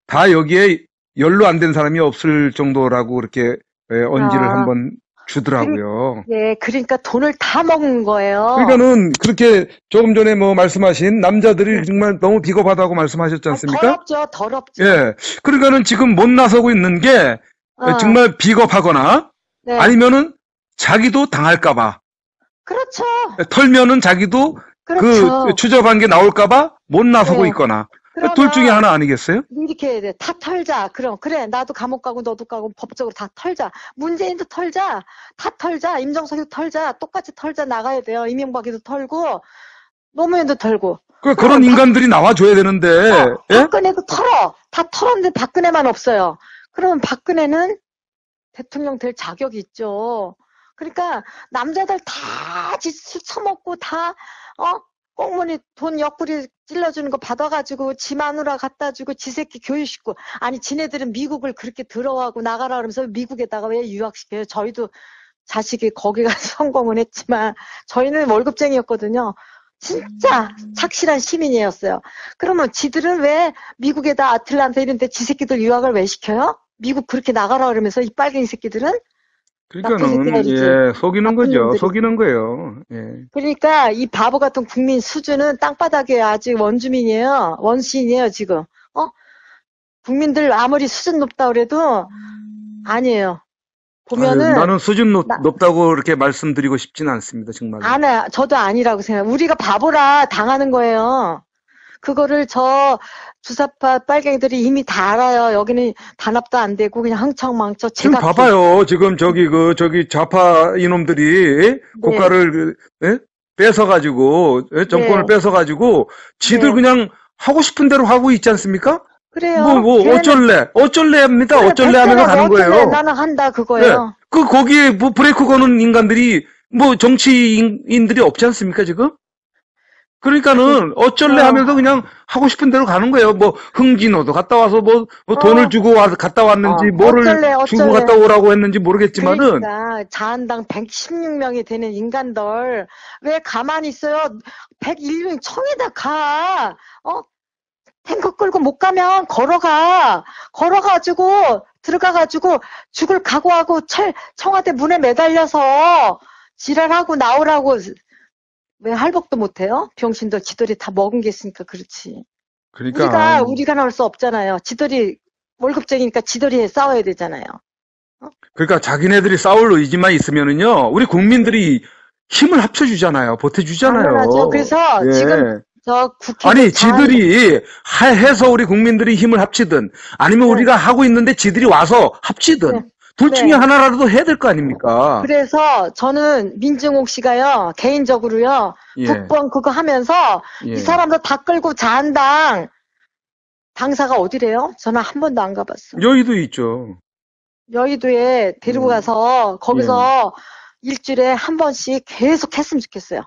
Speaker 2: 다 여기에 연루 안 된 사람이 없을 정도라고 그렇게 언지를 한번 주더라고요.
Speaker 1: 그러니까 돈을 다 먹은 거예요.
Speaker 2: 그러니까는 그렇게 조금 전에 말씀하신 남자들이 정말 너무 비겁하다고 말씀하셨지 않습니까?
Speaker 1: 더럽죠.
Speaker 2: 예. 그러니까는 지금 못 나서고 있는 게 정말 비겁하거나 아니면은 자기도 당할까봐.
Speaker 1: 그렇죠.
Speaker 2: 털면은 자기도 그 추접한 게 나올까봐 못 나서고 있거나. 둘 중에 하나 아니겠어요?
Speaker 1: 이렇게 해야 돼. 다 털자. 그래. 나도 감옥 가고 너도 가고 법적으로 다 털자. 문재인도 털자. 다 털자. 임종석이도 털자. 똑같이 털자 나가야 돼요. 이명박이도 털고 노무현도 털고.
Speaker 2: 그런 인간들이 나와줘야 되는데.
Speaker 1: 박근혜도 털어. 다 털었는데 박근혜만 없어요. 그러면 박근혜는 대통령 될 자격이 있죠. 그러니까 남자들 다 술 처먹고 다 꽁무니 돈 옆구리 찔러주는 거 받아가지고 지 마누라 갖다 주고 지 새끼 교육시키고 아니 지네들은 미국을 그렇게 들어가고 나가라 그러면서 미국에다가 왜 유학시켜요? 저희도 자식이 거기 가서 성공은 했지만 저희는 월급쟁이였거든요. 진짜 착실한 시민이었어요. 그러면 지들은 왜 미국에다 아틀란타 이런 데 지 새끼들 유학을 왜 시켜요? 미국 그렇게 나가라 그러면서 이 빨갱이 새끼들은
Speaker 2: 그러니까는 예, 속이는 거죠. 놈들이. 속이는 거예요. 예.
Speaker 1: 그러니까 이 바보 같은 국민 수준은 땅바닥에 아직 원주민이에요. 원시인이에요, 지금. 국민들 아무리 수준 높다 그래도 아니에요. 보면은
Speaker 2: 나는 수준 높다고 이렇게 말씀드리고 싶지는 않습니다, 정말.
Speaker 1: 저도 아니라고 생각해요. 우리가 바보라 당하는 거예요. 그거를 저 주사파 빨갱이들이 이미 다 알아요. 여기는 단합도 안 되고 그냥 흥청망청.
Speaker 2: 지금 봐봐요. 지금 저기 좌파 이놈들이 국가를 뺏어가지고 정권을 뺏어가지고 지들 그냥 하고 싶은 대로 하고 있지 않습니까?
Speaker 1: 그래요.
Speaker 2: 어쩔래 합니다. 그래, 어쩔래 하면서 가는 거예요.
Speaker 1: 나는 한다 그거예요.
Speaker 2: 거기에 뭐 브레이크 거는 인간들이 뭐 정치인들이 없지 않습니까 지금? 그러니까는 어쩔래 하면서 그냥 하고 싶은 대로 가는 거예요. 뭐 흥진호도 갔다 와서 뭐 돈을 주고 갔다 왔는지 뭐를 주고 갔다 오라고 했는지 모르겠지만은
Speaker 1: 그러니까 자한당 116명이 되는 인간들 왜 가만히 있어요? 101명 청에다 가. 탱크 끌고 못 가면 걸어가지고 들어가가지고 죽을 각오하고 청와대 문에 매달려서 지랄하고 나오라고. 왜 할복도 못해요? 병신들 지들이 다 먹은 게 있으니까 그렇지.
Speaker 2: 그러니까
Speaker 1: 우리가 나올 수 없잖아요. 지들이 월급쟁이니까 지들이 싸워야 되잖아요.
Speaker 2: 그러니까 자기네들이 싸울 의지만 있으면은요, 우리 국민들이 힘을 합쳐주잖아요, 보태주잖아요.
Speaker 1: 당연하죠. 그래서 지금
Speaker 2: 아니 지들이 해서 우리 국민들이 힘을 합치든 아니면 우리가 하고 있는데 지들이 와서 합치든. 둘 중에 하나라도 해야 될 거 아닙니까?
Speaker 1: 그래서 저는 민증옥 씨가요, 개인적으로요, 국번 그거 하면서 이 사람들 다 끌고 자한당 당사가 어디래요? 저는 한 번도 안 가봤어.
Speaker 2: 여의도 있죠.
Speaker 1: 여의도에 데리고 가서 거기서 일주일에 한 번씩 계속 했으면 좋겠어요.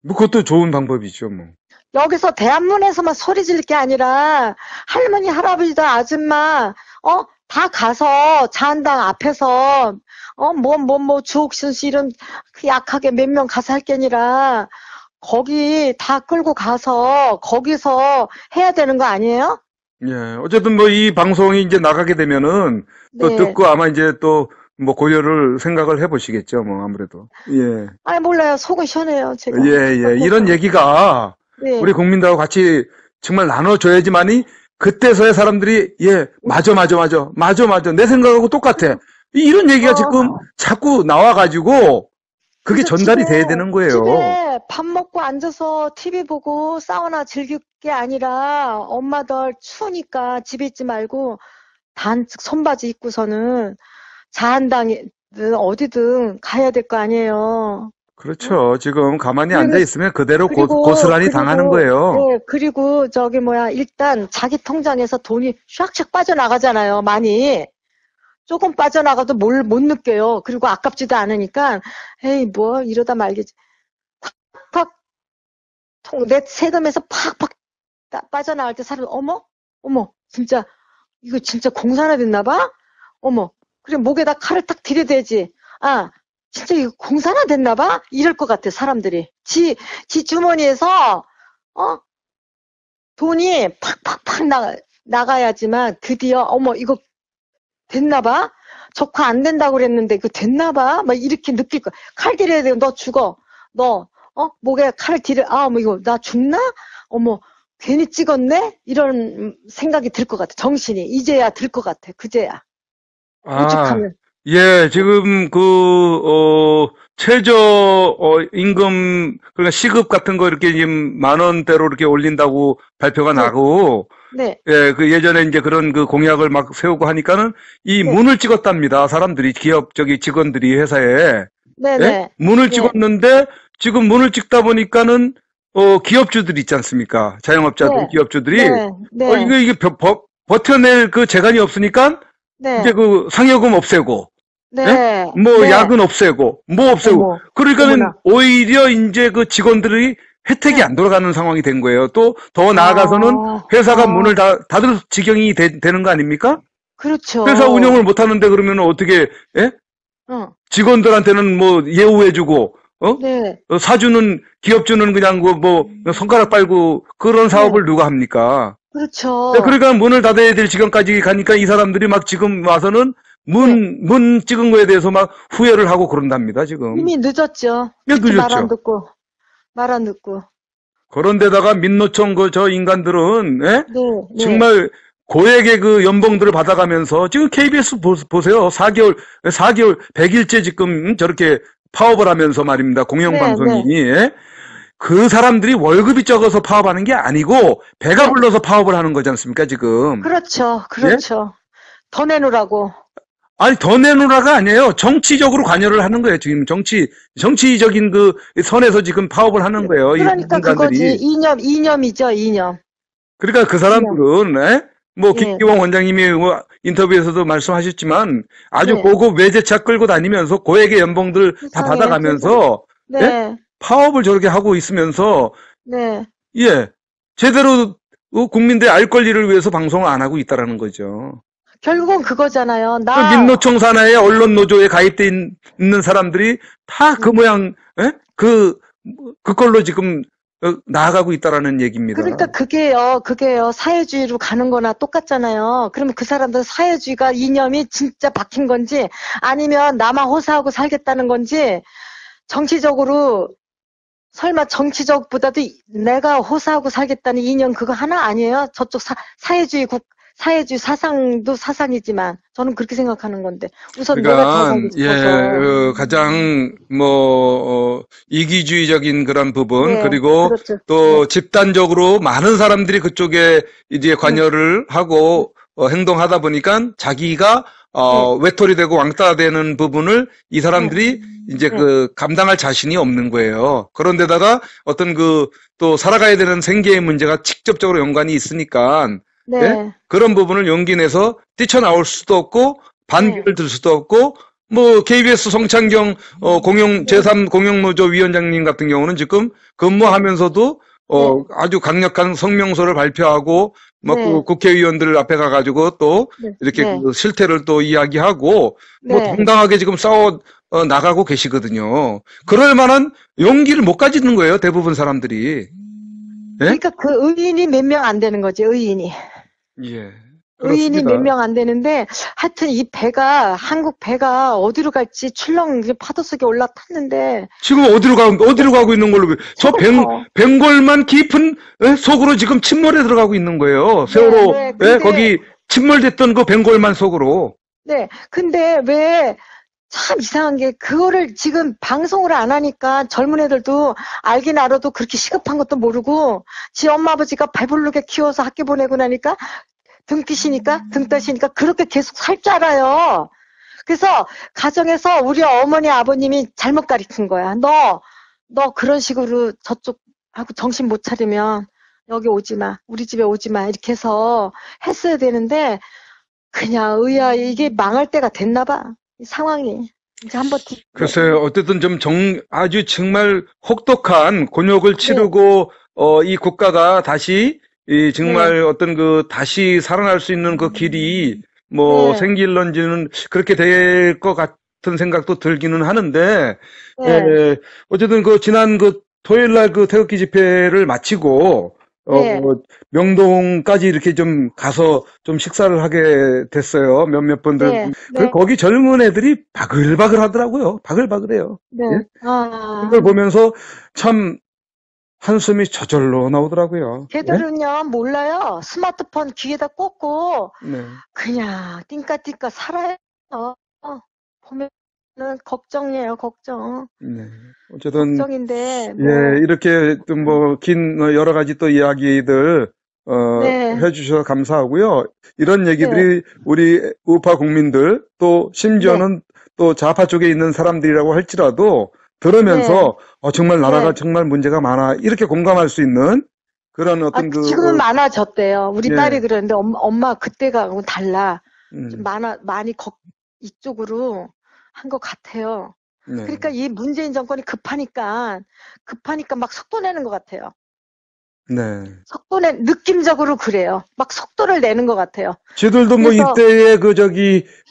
Speaker 2: 뭐 그것도 좋은 방법이죠, 뭐.
Speaker 1: 여기서 대한문에서만 소리 지를 게 아니라 할머니, 할아버지들, 아줌마, 다 가서 자한당 앞에서 주옥순 씨 이런 약하게 몇 명 가서 할 게 아니라 거기 다 끌고 가서 거기서 해야 되는 거 아니에요?
Speaker 2: 예, 어쨌든 뭐 이 방송이 이제 나가게 되면은 또 듣고 아마 이제 또 뭐 고려를 생각을 해보시겠죠, 뭐 아무래도. 예.
Speaker 1: 아니 몰라요, 속은 시원해요, 제가.
Speaker 2: 이런 얘기가 우리 국민들하고 같이 정말 나눠줘야지만이. 그때서야 사람들이 맞아 내 생각하고 똑같아 이런 얘기가 지금 자꾸 나와가지고 그게 전달이 돼야 되는 거예요.
Speaker 1: 집에 밥 먹고 앉아서 TV 보고 사우나 즐길 게 아니라 엄마들 추우니까 집에 있지 말고 단측 손바지 입고서는 자한당에 어디든 가야 될 거 아니에요.
Speaker 2: 그렇죠. 지금 가만히 앉아있으면 그대로 고스란히 당하는 거예요.
Speaker 1: 그리고 일단 자기 통장에서 돈이 샥샥 빠져나가잖아요. 많이. 조금 빠져나가도 못 느껴요. 그리고 아깝지도 않으니까 에이 뭐 이러다 말겠지. 팍팍 내 세금에서 팍팍 빠져나갈 때 사람 어머 진짜 이거 진짜 공사나 됐나 봐? 그래 목에다 칼을 딱 들이대지. 진짜 이거 공사나 됐나 봐? 이럴 것 같아, 사람들이. 지 주머니에서, 돈이 팍팍팍 나가야지만 드디어, 이거 됐나 봐? 적화 안 된다고 그랬는데 이거 됐나 봐? 막 이렇게 느낄 거야. 칼 들여야 돼. 너 죽어. 목에 칼을 이거 나 죽나? 괜히 찍었네? 이런 생각이 들 것 같아. 정신이. 이제야 들 것 같아. 그제야. 오죽하면.
Speaker 2: 지금 최저 임금 그러니까 시급 같은 거 이렇게 지금 10,000원대로 이렇게 올린다고 발표가 나고 그 예전에 이제 그런 그 공약을 막 세우고 하니까는 이 문을 찍었답니다. 사람들이 기업 직원들이 회사에 문을 찍었는데 지금 문을 찍다 보니까는 기업주들 있지 않습니까? 자영업자들 기업주들이 이게 버텨낼 그 재간이 없으니까 이제 그 상여금 없애고 야근 없애고, 그러니까는 오히려 이제 그 직원들이 혜택이 안 돌아가는 상황이 된 거예요. 또 더 나아가서는 회사가 문을 닫을 지경이 되는 거 아닙니까?
Speaker 1: 그렇죠.
Speaker 2: 회사 운영을 못 하는데 그러면 어떻게, 예? 직원들한테는 뭐 예우해주고,
Speaker 1: 네.
Speaker 2: 사주는, 기업주는 그냥 뭐, 손가락 빨고 그런 사업을 누가 합니까?
Speaker 1: 그렇죠.
Speaker 2: 네, 그러니까 문을 닫아야 될 지경까지 가니까 이 사람들이 막 지금 와서는 문 찍은 거에 대해서 막 후회를 하고 그런답니다, 지금.
Speaker 1: 이미 늦었죠.
Speaker 2: 네, 늦었죠.
Speaker 1: 말 안 듣고.
Speaker 2: 그런데다가 민노총 저 인간들은, 예?
Speaker 1: 네.
Speaker 2: 정말 고액의 그 연봉들을 받아가면서 지금 KBS 보세요. 4개월, 100일째 지금 저렇게 파업을 하면서 말입니다. 공영방송이. 예? 그 사람들이 월급이 적어서 파업하는 게 아니고 배가 불러서 파업을 하는 거지 않습니까, 지금?
Speaker 1: 그렇죠.
Speaker 2: 예?
Speaker 1: 더 내놓으라고.
Speaker 2: 아니, 더 내놓으라가 아니에요. 정치적으로 관여를 하는 거예요. 지금 정치적인 그 선에서 지금 파업을 하는 거예요.
Speaker 1: 그러니까
Speaker 2: 이 인간들이.
Speaker 1: 그거지. 이념이죠, 이념.
Speaker 2: 그러니까 그 사람들은, 예? 뭐, 김기봉 원장님이 뭐 인터뷰에서도 말씀하셨지만 아주 고급 외제차 끌고 다니면서 고액의 연봉들 다 받아가면서, 예? 파업을 저렇게 하고 있으면서, 예. 제대로 국민들의 알 권리를 위해서 방송을 안 하고 있다라는 거죠.
Speaker 1: 결국은 그거잖아요.
Speaker 2: 민노총 산하의 언론 노조에 가입돼 있는 사람들이 다 그 모양, 예? 그걸로 지금 나아가고 있다라는 얘기입니다.
Speaker 1: 그러니까 그게요. 사회주의로 가는 거나 똑같잖아요. 그러면 그 사람들 사회주의가 이념이 진짜 박힌 건지 아니면 나만 호사하고 살겠다는 건지 정치적으로 설마 정치적보다도 내가 호사하고 살겠다는 이념 그거 하나 아니에요? 저쪽 사회주의 사상도 사상이지만 저는 그렇게 생각하는 건데 우선 내가 더 살고 싶어서
Speaker 2: 가장 이기주의적인 그런 부분 그리고 또 집단적으로 많은 사람들이 그쪽에 이제 관여를 하고 행동하다 보니까 자기가 외톨이 되고 왕따 되는 부분을 이 사람들이 이제 감당할 자신이 없는 거예요. 그런데다가 어떤 또 살아가야 되는 생계의 문제가 직접적으로 연관이 있으니까 예? 그런 부분을 용기 내서 뛰쳐나올 수도 없고 반기를 들 수도 없고 뭐 KBS 송창경 제3 공영노조 위원장님 같은 경우는 지금 근무하면서도 아주 강력한 성명서를 발표하고 뭐 국회의원들 앞에 가가지고 또 이렇게 그 실태를 또 이야기하고 뭐 당당하게 지금 싸워 나가고 계시거든요. 그럴 만한 용기를 못 가지는 거예요, 대부분 사람들이.
Speaker 1: 그러니까 그 의인이 몇 명 안 되는 거지, 의인이.
Speaker 2: 예.
Speaker 1: 의인이 몇 명 안 되는데 하여튼 이 한국 배가 어디로 갈지 출렁 파도 속에 올라탔는데
Speaker 2: 지금 어디로 가고 있는 걸로 저 벵골만 깊은 속으로 지금 침몰에 들어가고 있는 거예요. 세월호 거기 침몰됐던 그 벵골만 속으로.
Speaker 1: 네. 근데 왜 참 이상한 게 그거를 지금 방송을 안 하니까 젊은 애들도 알긴 알아도 그렇게 시급한 것도 모르고 지 엄마 아버지가 배부르게 키워서 학교 보내고 나니까 등 떠시니까 그렇게 계속 살 줄 알아요. 그래서 가정에서 우리 어머니 아버님이 잘못 가르친 거야. 너 그런 식으로 저쪽하고 정신 못 차리면 여기 오지 마. 우리 집에 오지 마. 이렇게 해서 했어야 되는데 그냥 이게 망할 때가 됐나 봐. 이 상황이. 이제 한번
Speaker 2: 글쎄요. 어쨌든 아주 정말 혹독한 곤욕을 치르고 이 국가가 다시 정말 어떤 다시 살아날 수 있는 그 길이 생길런지는 그렇게 될 것 같은 생각도 들기는 하는데 어쨌든 지난 토요일 날 태극기 집회를 마치고 명동까지 이렇게 좀 가서 좀 식사를 하게 됐어요. 몇몇 분들. 거기 젊은 애들이 바글바글 하더라고요. 바글바글해요. 그걸 보면서 참 한숨이 저절로 나오더라고요.
Speaker 1: 걔들은요, 몰라요. 스마트폰 귀에다 꽂고, 그냥, 띵까띵까 살아요. 보면은, 걱정이에요, 걱정.
Speaker 2: 어쨌든.
Speaker 1: 걱정인데.
Speaker 2: 이렇게 긴 여러 가지 또 이야기들, 해주셔서 감사하고요. 이런 얘기들이 우리 우파 국민들, 또 심지어는 또 좌파 쪽에 있는 사람들이라고 할지라도, 들으면서 정말 나라가 정말 문제가 많아 이렇게 공감할 수 있는 그런 어떤
Speaker 1: 지금은 많아졌대요. 우리 딸이 그러는데 엄마 그때가 달라. 좀 많이 이쪽으로 한 것 같아요.
Speaker 2: 네.
Speaker 1: 그러니까 이 문재인 정권이 급하니까 막 속도 내는 것 같아요.
Speaker 2: 네.
Speaker 1: 느낌적으로 그래요. 막 속도를 내는 것 같아요.
Speaker 2: 지들도 뭐
Speaker 1: 그래서,
Speaker 2: 이때에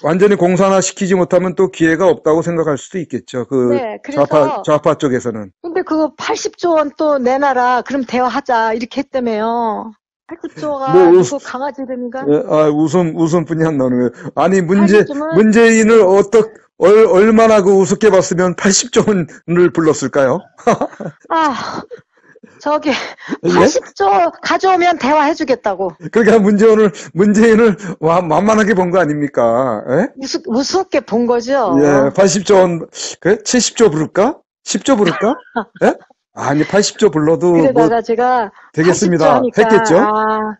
Speaker 2: 완전히 공산화 시키지 못하면 또 기회가 없다고 생각할 수도 있겠죠. 그
Speaker 1: 네, 그래서,
Speaker 2: 좌파 쪽에서는.
Speaker 1: 근데 그거 80조 원 또 내놔라. 그럼 대화하자. 이렇게 했다며요. 80조가
Speaker 2: 뭐,
Speaker 1: 누구 강아지 이름인가?
Speaker 2: 웃음뿐이 안 나오는 거예요. 아니,
Speaker 1: 80조면,
Speaker 2: 문재인을 얼마나 그 우습게 봤으면 80조 원을 불렀을까요?
Speaker 1: 아, 저기,
Speaker 2: 예?
Speaker 1: 80조 가져오면 대화해주겠다고.
Speaker 2: 그러니까 문재인을 만만하게 본 거 아닙니까? 예?
Speaker 1: 우습게 본
Speaker 2: 예,
Speaker 1: 거죠.
Speaker 2: 80조 원, 그래? 70조 부를까? 10조 부를까? 예? 아니, 80조 불러도 뭐
Speaker 1: 그러다가 제가 80조
Speaker 2: 되겠습니다.
Speaker 1: 하니까,
Speaker 2: 했겠죠?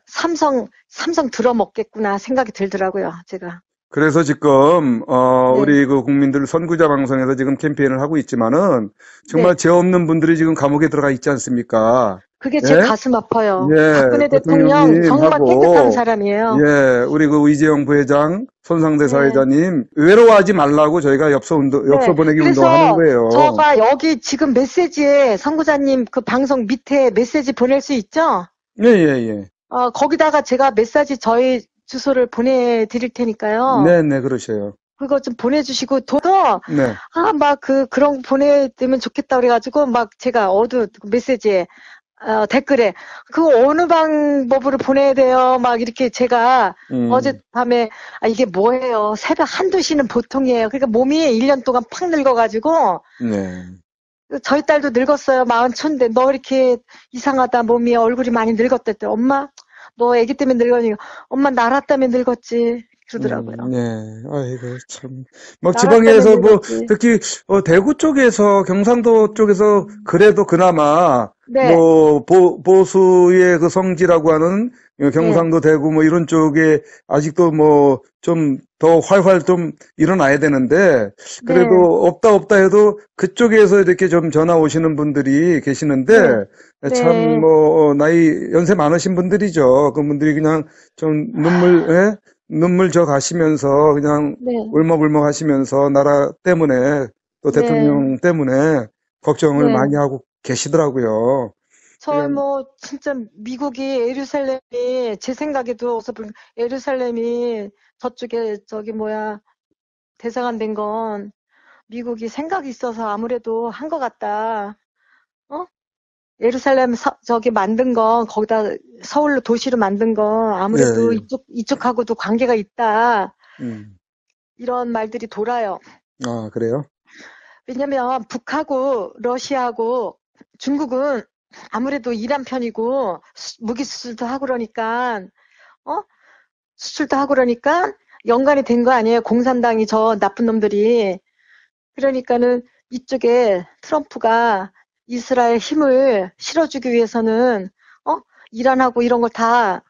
Speaker 1: 삼성 들어먹겠구나 생각이 들더라고요, 제가.
Speaker 2: 그래서 지금,
Speaker 1: 네,
Speaker 2: 우리 그 국민들 선구자 방송에서 지금 캠페인을 하고 있지만은 정말
Speaker 1: 네.
Speaker 2: 죄 없는 분들이 지금 감옥에 들어가 있지 않습니까?
Speaker 1: 그게 제
Speaker 2: 예?
Speaker 1: 가슴 아파요.
Speaker 2: 예,
Speaker 1: 박근혜 대통령 정말 깨끗한
Speaker 2: 대통령님하고,
Speaker 1: 사람이에요.
Speaker 2: 예, 우리 그 이재용 부회장, 손상대
Speaker 1: 네,
Speaker 2: 사회자님, 외로워하지 말라고 저희가 엽서
Speaker 1: 네.
Speaker 2: 보내기 운동하는
Speaker 1: 그래서
Speaker 2: 거예요.
Speaker 1: 저가 여기 지금 메시지에 선구자님 그 방송 밑에 메시지 보낼 수 있죠?
Speaker 2: 예, 예, 예.
Speaker 1: 거기다가 제가 메시지 저희 주소를 보내드릴 테니까요.
Speaker 2: 네, 네, 그러셔요.
Speaker 1: 그거 좀 보내주시고,
Speaker 2: 네.
Speaker 1: 그런 거 보내드리면 좋겠다 그래가지고, 막 제가 메시지에, 댓글에, 어느 방법으로 보내야 돼요? 막 이렇게 제가 어젯밤에, 이게 뭐예요? 새벽 한두 시는 보통이에요. 그러니까 몸이 1년 동안 팍 늙어가지고,
Speaker 2: 네.
Speaker 1: 저희 딸도 늙었어요. 40인데, 너 이렇게 이상하다. 몸이 얼굴이 많이 늙었대. 엄마, 너 애기 때문에 늙었니? 엄마 나라 때문에 늙었지. 그러더라고요.
Speaker 2: 네. 아이고, 참. 막
Speaker 1: 나라 때문에
Speaker 2: 지방에서
Speaker 1: 늙었지.
Speaker 2: 특히, 대구 쪽에서, 경상도 쪽에서, 그래도 그나마,
Speaker 1: 네,
Speaker 2: 보수의 그 성지라고 하는
Speaker 1: 네,
Speaker 2: 경상도, 대구 뭐 이런 쪽에 아직도 뭐, 좀 더 활활 좀 일어나야 되는데,
Speaker 1: 네,
Speaker 2: 그래도 없다 해도 그쪽에서 이렇게 좀 전화 오시는 분들이
Speaker 1: 네,
Speaker 2: 계시는데, 참
Speaker 1: 네,
Speaker 2: 뭐, 연세 많으신 분들이죠. 그분들이 그냥 좀 눈물 져 가시면서 그냥
Speaker 1: 네,
Speaker 2: 울먹울먹 하시면서 나라 때문에 또
Speaker 1: 네,
Speaker 2: 대통령 때문에 걱정을
Speaker 1: 네.
Speaker 2: 많이 하고 계시더라고요. 그냥,
Speaker 1: 진짜 미국이 제 생각에도 예루살렘이 저쪽에, 대사관 된 건 미국이 생각이 있어서 아무래도 한 것 같다. 어? 예루살렘 만든 건, 거기다 서울로 도시로 만든 건
Speaker 2: 예,
Speaker 1: 아무래도
Speaker 2: 예.
Speaker 1: 이쪽하고도 관계가 있다.
Speaker 2: 음.
Speaker 1: 이런 말들이 돌아요.
Speaker 2: 아, 그래요?
Speaker 1: 왜냐면 북하고 러시아하고 중국은 아무래도 이란 편이고 무기 수출도 하고 그러니까 어? 수출도 하고 그러니까 연관이 된 거 아니에요. 공산당이 저 나쁜 놈들이. 그러니까는 이쪽에 트럼프가 이스라엘 힘을 실어주기 위해서는 어? 이란하고 이런 걸 다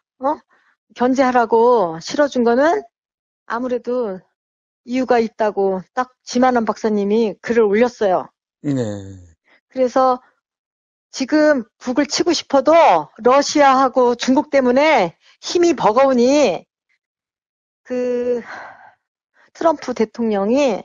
Speaker 1: 견제하라고 실어준 거는 아무래도 이유가 있다고 딱 지만원 박사님이 글을 올렸어요.
Speaker 2: 네.
Speaker 1: 그래서 지금 북을 치고 싶어도 러시아하고 중국 때문에 힘이 버거우니 그 트럼프 대통령이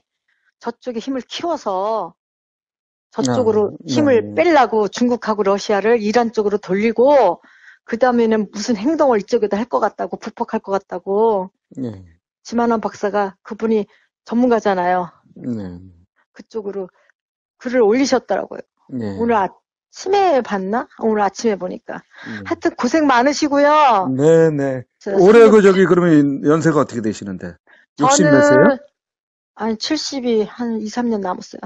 Speaker 1: 저쪽에 힘을 키워서
Speaker 2: 아,
Speaker 1: 저쪽으로
Speaker 2: 네,
Speaker 1: 힘을 빼려고 중국하고 러시아를 이란 쪽으로 돌리고 그 다음에는 무슨 행동을 이쪽에다 할 것 같다고 북폭할 것 같다고
Speaker 2: 네,
Speaker 1: 지만원 박사가 그분이 전문가잖아요.
Speaker 2: 네,
Speaker 1: 그쪽으로 글을 올리셨더라고요.
Speaker 2: 네,
Speaker 1: 오늘 아침에 봤나? 오늘 아침에 보니까.
Speaker 2: 네.
Speaker 1: 하여튼 고생 많으시고요.
Speaker 2: 네, 네.
Speaker 1: 저
Speaker 2: 올해
Speaker 1: 손님,
Speaker 2: 그러면 연세가 어떻게 되시는데? 60 몇세요?
Speaker 1: 저는, 70이 한 2, 3년 남았어요.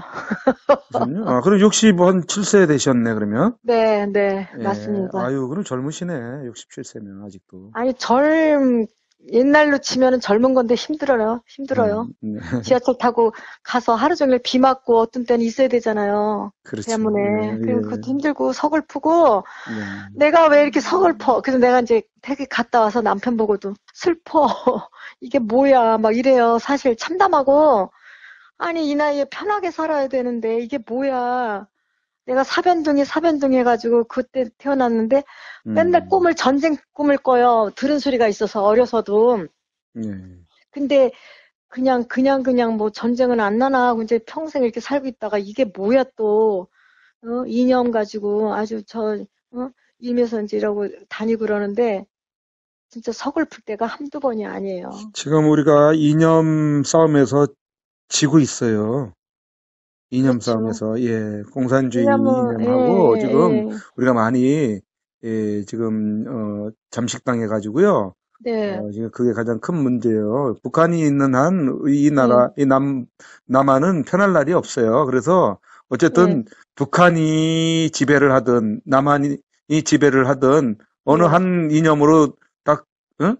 Speaker 2: 23년? 아, 그럼 60, 한 7세 되셨네, 그러면?
Speaker 1: 네, 네,
Speaker 2: 예,
Speaker 1: 맞습니다.
Speaker 2: 아유, 그럼 젊으시네. 67세면, 아직도.
Speaker 1: 아니, 옛날로 치면은 젊은 건데 힘들어요. 힘들어요.
Speaker 2: 네,
Speaker 1: 지하철 타고 가서 하루 종일 비 맞고 어떤 때는 있어야 되잖아요.
Speaker 2: 그렇죠.
Speaker 1: 대문에.
Speaker 2: 예,
Speaker 1: 그럼
Speaker 2: 예,
Speaker 1: 그것도 힘들고 서글프고
Speaker 2: 네,
Speaker 1: 내가 왜 이렇게 서글퍼? 그래서 내가 이제 되게 갔다 와서 남편 보고도 슬퍼. 이게 뭐야? 막 이래요. 사실 참담하고 아니 이 나이에 편하게 살아야 되는데 이게 뭐야? 내가 사변둥이 해가지고 그때 태어났는데 맨날 전쟁 꿈을 꿔요. 들은 소리가 있어서 어려서도.
Speaker 2: 예,
Speaker 1: 근데 그냥 뭐 전쟁은 안 나나 하고 이제 평생 이렇게 살고 있다가 이게 뭐야 또, 이념 가지고 아주 임에서 이제 이러고 다니고 그러는데 진짜 서글플 때가 한두 번이 아니에요.
Speaker 2: 지금 우리가 이념 싸움에서 지고 있어요. 이념
Speaker 1: 그렇죠.
Speaker 2: 싸움에서, 예, 공산주의
Speaker 1: 왜냐면,
Speaker 2: 이념하고 지금 우리가
Speaker 1: 예.
Speaker 2: 많이, 예, 지금, 잠식당해가지고요.
Speaker 1: 네,
Speaker 2: 지금 그게 가장 큰 문제예요. 북한이 있는 한 이
Speaker 1: 네,
Speaker 2: 나라, 남한은 편할 날이 없어요. 그래서
Speaker 1: 네,
Speaker 2: 어쨌든 북한이 지배를 하든 남한이 지배를 하든 어느
Speaker 1: 네,
Speaker 2: 한 이념으로 딱, 어?
Speaker 1: 네,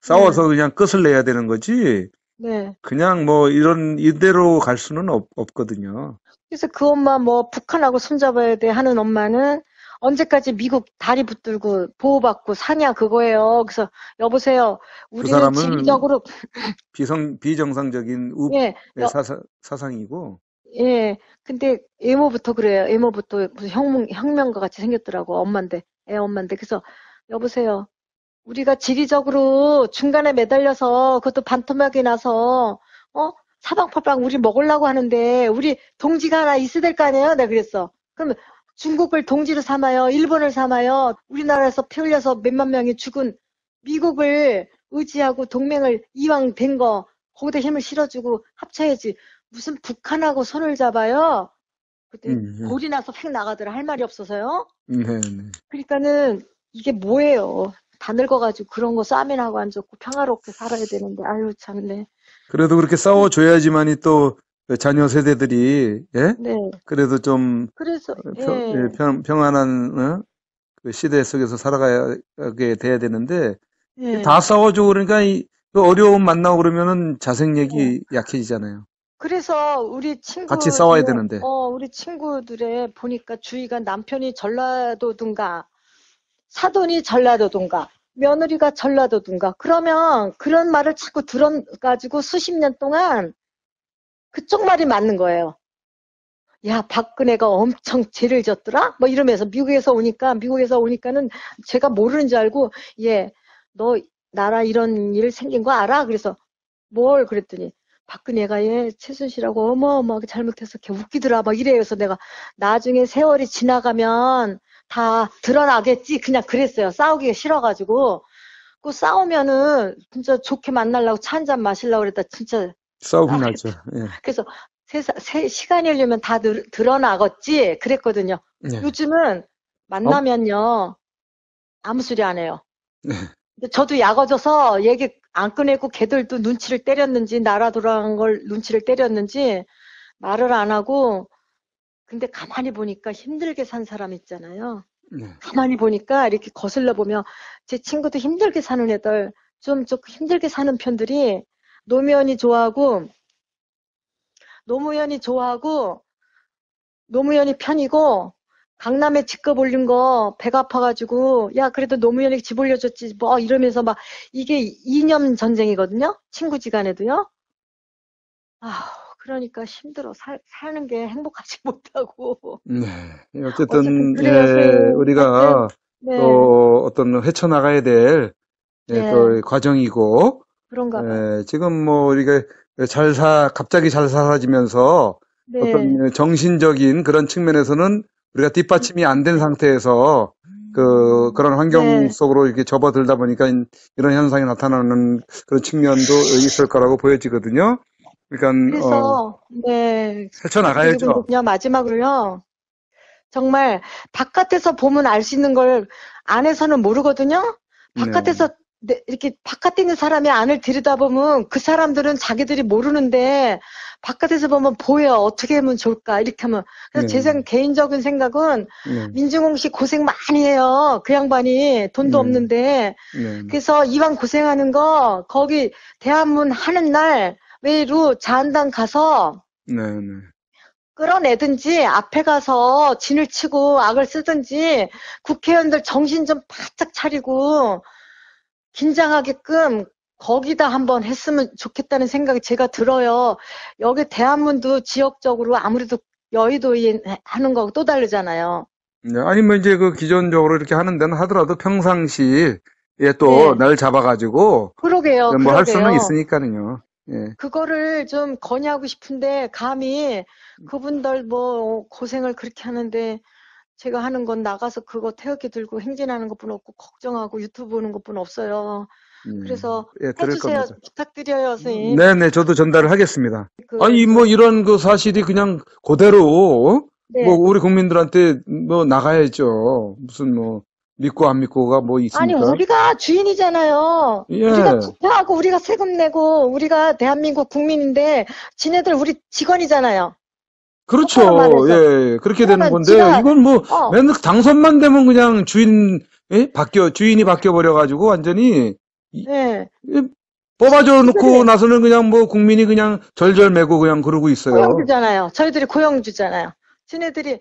Speaker 2: 싸워서 그냥 끝을 내야 되는 거지.
Speaker 1: 네.
Speaker 2: 그냥 뭐 이대로 갈 수는 없거든요.
Speaker 1: 그래서 그 엄마 뭐 북한하고 손잡아야 돼 하는 엄마는 언제까지 미국 다리 붙들고 보호받고 사냐 그거예요. 그래서 여보세요.
Speaker 2: 그
Speaker 1: 우리는
Speaker 2: 사람은
Speaker 1: 지리적으로
Speaker 2: 비정상적인
Speaker 1: 예,
Speaker 2: 사상이고,
Speaker 1: 예. 근데 애모부터 그래요. 애모부터 무슨 혁명가 같이 생겼더라고. 엄만데. 애 엄만데. 그래서 여보세요. 우리가 지리적으로 중간에 매달려서 그것도 반토막이 나서 사방팔방 우리 먹으려고 하는데 우리 동지가 하나 있어야 될 거 아니에요? 내가 그랬어. 그럼 중국을 동지로 삼아요. 일본을 삼아요. 우리나라에서 피 흘려서 몇만 명이 죽은 미국을 의지하고 동맹을 이왕 된 거 거기다 힘을 실어주고 합쳐야지. 무슨 북한하고 손을 잡아요? 그때
Speaker 2: 음,
Speaker 1: 골이 나서 휙 나가더라. 할 말이 없어서요.
Speaker 2: 네, 네.
Speaker 1: 그러니까는 이게 뭐예요? 다 늙어가지고 그런 거 싸움이나고 앉았고 평화롭게 살아야 되는데 아유 참네.
Speaker 2: 그래도 그렇게 싸워줘야지만이 또 자녀 세대들이, 예?
Speaker 1: 네.
Speaker 2: 그래도 좀
Speaker 1: 그래서
Speaker 2: 예,
Speaker 1: 예.
Speaker 2: 평안한 그 시대 속에서 살아가게 돼야 되는데 다
Speaker 1: 예.
Speaker 2: 싸워주고 그러니까 그 어려움 만나고 그러면은
Speaker 1: 예.
Speaker 2: 자생력이 약해지잖아요.
Speaker 1: 그래서
Speaker 2: 같이 싸워야
Speaker 1: 중에
Speaker 2: 되는데.
Speaker 1: 우리 친구들의 보니까 주위가 남편이 전라도든가 사돈이 전라도든가 며느리가 전라도든가 그러면 그런 말을 자꾸 들어가지고 수십 년 동안 그쪽 말이 맞는 거예요. 야, 박근혜가 엄청 죄를 졌더라? 뭐 이러면서 미국에서 오니까는 제가 모르는 줄 알고, 예, 너 나라 이런 일 생긴 거 알아? 그래서 뭘 그랬더니 박근혜가 최순실하고 어마어마하게 잘못해서 걔 웃기더라. 막 이래요. 그래서 내가 나중에 세월이 지나가면 다 드러나겠지. 그냥 그랬어요. 싸우기가 싫어가지고. 그 싸우면은 진짜 좋게 만나려고 차 한잔 마시려고 그랬다. 진짜
Speaker 2: 싸움 나죠.
Speaker 1: 싸우겠다.
Speaker 2: 예.
Speaker 1: 그래서 시간이 흘리면 다 드러나겠지 그랬거든요.
Speaker 2: 네.
Speaker 1: 요즘은
Speaker 2: 어?
Speaker 1: 만나면요 아무 소리 안 해요.
Speaker 2: 네.
Speaker 1: 근데 저도 약어져서 얘기 안 꺼내고 걔들도 눈치를 때렸는지 나라 돌아간 걸 눈치를 때렸는지 말을 안 하고 근데 가만히 보니까 힘들게 산 사람 있잖아요.
Speaker 2: 네.
Speaker 1: 가만히 보니까 이렇게 거슬러 보면 제 친구도 힘들게 사는 애들 좀 힘들게 사는 편들이 노무현이 좋아하고 노무현이 좋아하고 노무현이 편이고 강남에 집값 올린 거 배가 아파가지고 야 그래도 노무현이 집 올려줬지 뭐 이러면서 막 이게 이념 전쟁이거든요. 친구지간에도요. 아 그러니까 힘들어 사는 게 행복하지 못하고
Speaker 2: 네.
Speaker 1: 어쨌든
Speaker 2: 어쨌든,
Speaker 1: 그래요
Speaker 2: 예,
Speaker 1: 선생님. 하여튼
Speaker 2: 우리가
Speaker 1: 네,
Speaker 2: 또 어떤 헤쳐나가야 될, 예,
Speaker 1: 네
Speaker 2: 또 과정이고,
Speaker 1: 그런가 봐요.
Speaker 2: 지금 뭐 우리가 갑자기 잘 살아지면서
Speaker 1: 네,
Speaker 2: 어떤 정신적인 그런 측면에서는 우리가 뒷받침이 안 된 상태에서 그런 환경
Speaker 1: 네.
Speaker 2: 속으로 이렇게 접어들다 보니까 이런 현상이 나타나는 그런 측면도 있을 거라고 보여지거든요. 그러니까,
Speaker 1: 그래서 네 그리고 이제
Speaker 2: 헤쳐나가야죠.
Speaker 1: 그냥 마지막으로요. 정말 바깥에서 보면 알 수 있는 걸 안에서는 모르거든요.
Speaker 2: 네,
Speaker 1: 바깥에서 이렇게 바깥에 있는 사람이 안을 들여다보면 그 사람들은 자기들이 모르는데 바깥에서 보면 보여. 어떻게 하면 좋을까? 이렇게 하면. 그래서
Speaker 2: 네,
Speaker 1: 제 개인적인 생각은
Speaker 2: 네,
Speaker 1: 민중홍 씨 고생 많이 해요. 그 양반이 돈도
Speaker 2: 네,
Speaker 1: 없는데.
Speaker 2: 네,
Speaker 1: 그래서 이왕 고생하는 거 거기 대한문 하는 날 외로 자한당 가서
Speaker 2: 네, 네.
Speaker 1: 끌어내든지 앞에 가서 진을 치고 악을 쓰든지 국회의원들 정신 좀 바짝 차리고 긴장하게끔 거기다 한번 했으면 좋겠다는 생각이 제가 들어요. 여기 대한문도 지역적으로 아무래도 여의도에 하는 거하고 또 다르잖아요.
Speaker 2: 네, 아니면 이제 그 기존적으로 이렇게 하는 데는 하더라도 평상시에 또
Speaker 1: 네.
Speaker 2: 날 잡아가지고
Speaker 1: 그러게요.
Speaker 2: 뭐 할 수는
Speaker 1: 그러게요.
Speaker 2: 있으니까요. 예.
Speaker 1: 그거를 좀 건의하고 싶은데, 감히 그분들 뭐 고생을 그렇게 하는데, 제가 하는 건 나가서 그거 태극기 들고 행진하는 것뿐 없고, 걱정하고 유튜브 보는 것뿐 없어요. 그래서
Speaker 2: 예, 들을
Speaker 1: 해주세요.
Speaker 2: 겁니다.
Speaker 1: 부탁드려요, 선생님.
Speaker 2: 네네, 저도 전달을 하겠습니다.
Speaker 1: 그,
Speaker 2: 아니, 뭐, 이런 그 사실이 그냥 그대로, 뭐,
Speaker 1: 네.
Speaker 2: 우리 국민들한테 뭐, 나가야죠. 무슨 뭐, 믿고 안 믿고가 뭐
Speaker 1: 아니,
Speaker 2: 있습니까?
Speaker 1: 우리가 주인이잖아요. 우리가
Speaker 2: 예,
Speaker 1: 투표하고, 우리가 세금 내고, 우리가 대한민국 국민인데, 지네들 우리 직원이잖아요. 똑바로
Speaker 2: 그렇죠.
Speaker 1: 말해서.
Speaker 2: 예, 그렇게 되는
Speaker 1: 그러면
Speaker 2: 건데,
Speaker 1: 지가,
Speaker 2: 이건 뭐,
Speaker 1: 어,
Speaker 2: 맨날 당선만 되면 그냥 주인이 바뀌어버려가지고, 완전히,
Speaker 1: 예,
Speaker 2: 이- 뽑아줘 놓고
Speaker 1: 시들해.
Speaker 2: 나서는 그냥 뭐, 국민이 그냥 절절매고 그냥 그러고 있어요.
Speaker 1: 고용주잖아요. 저희들이 고용주잖아요. 지네들이,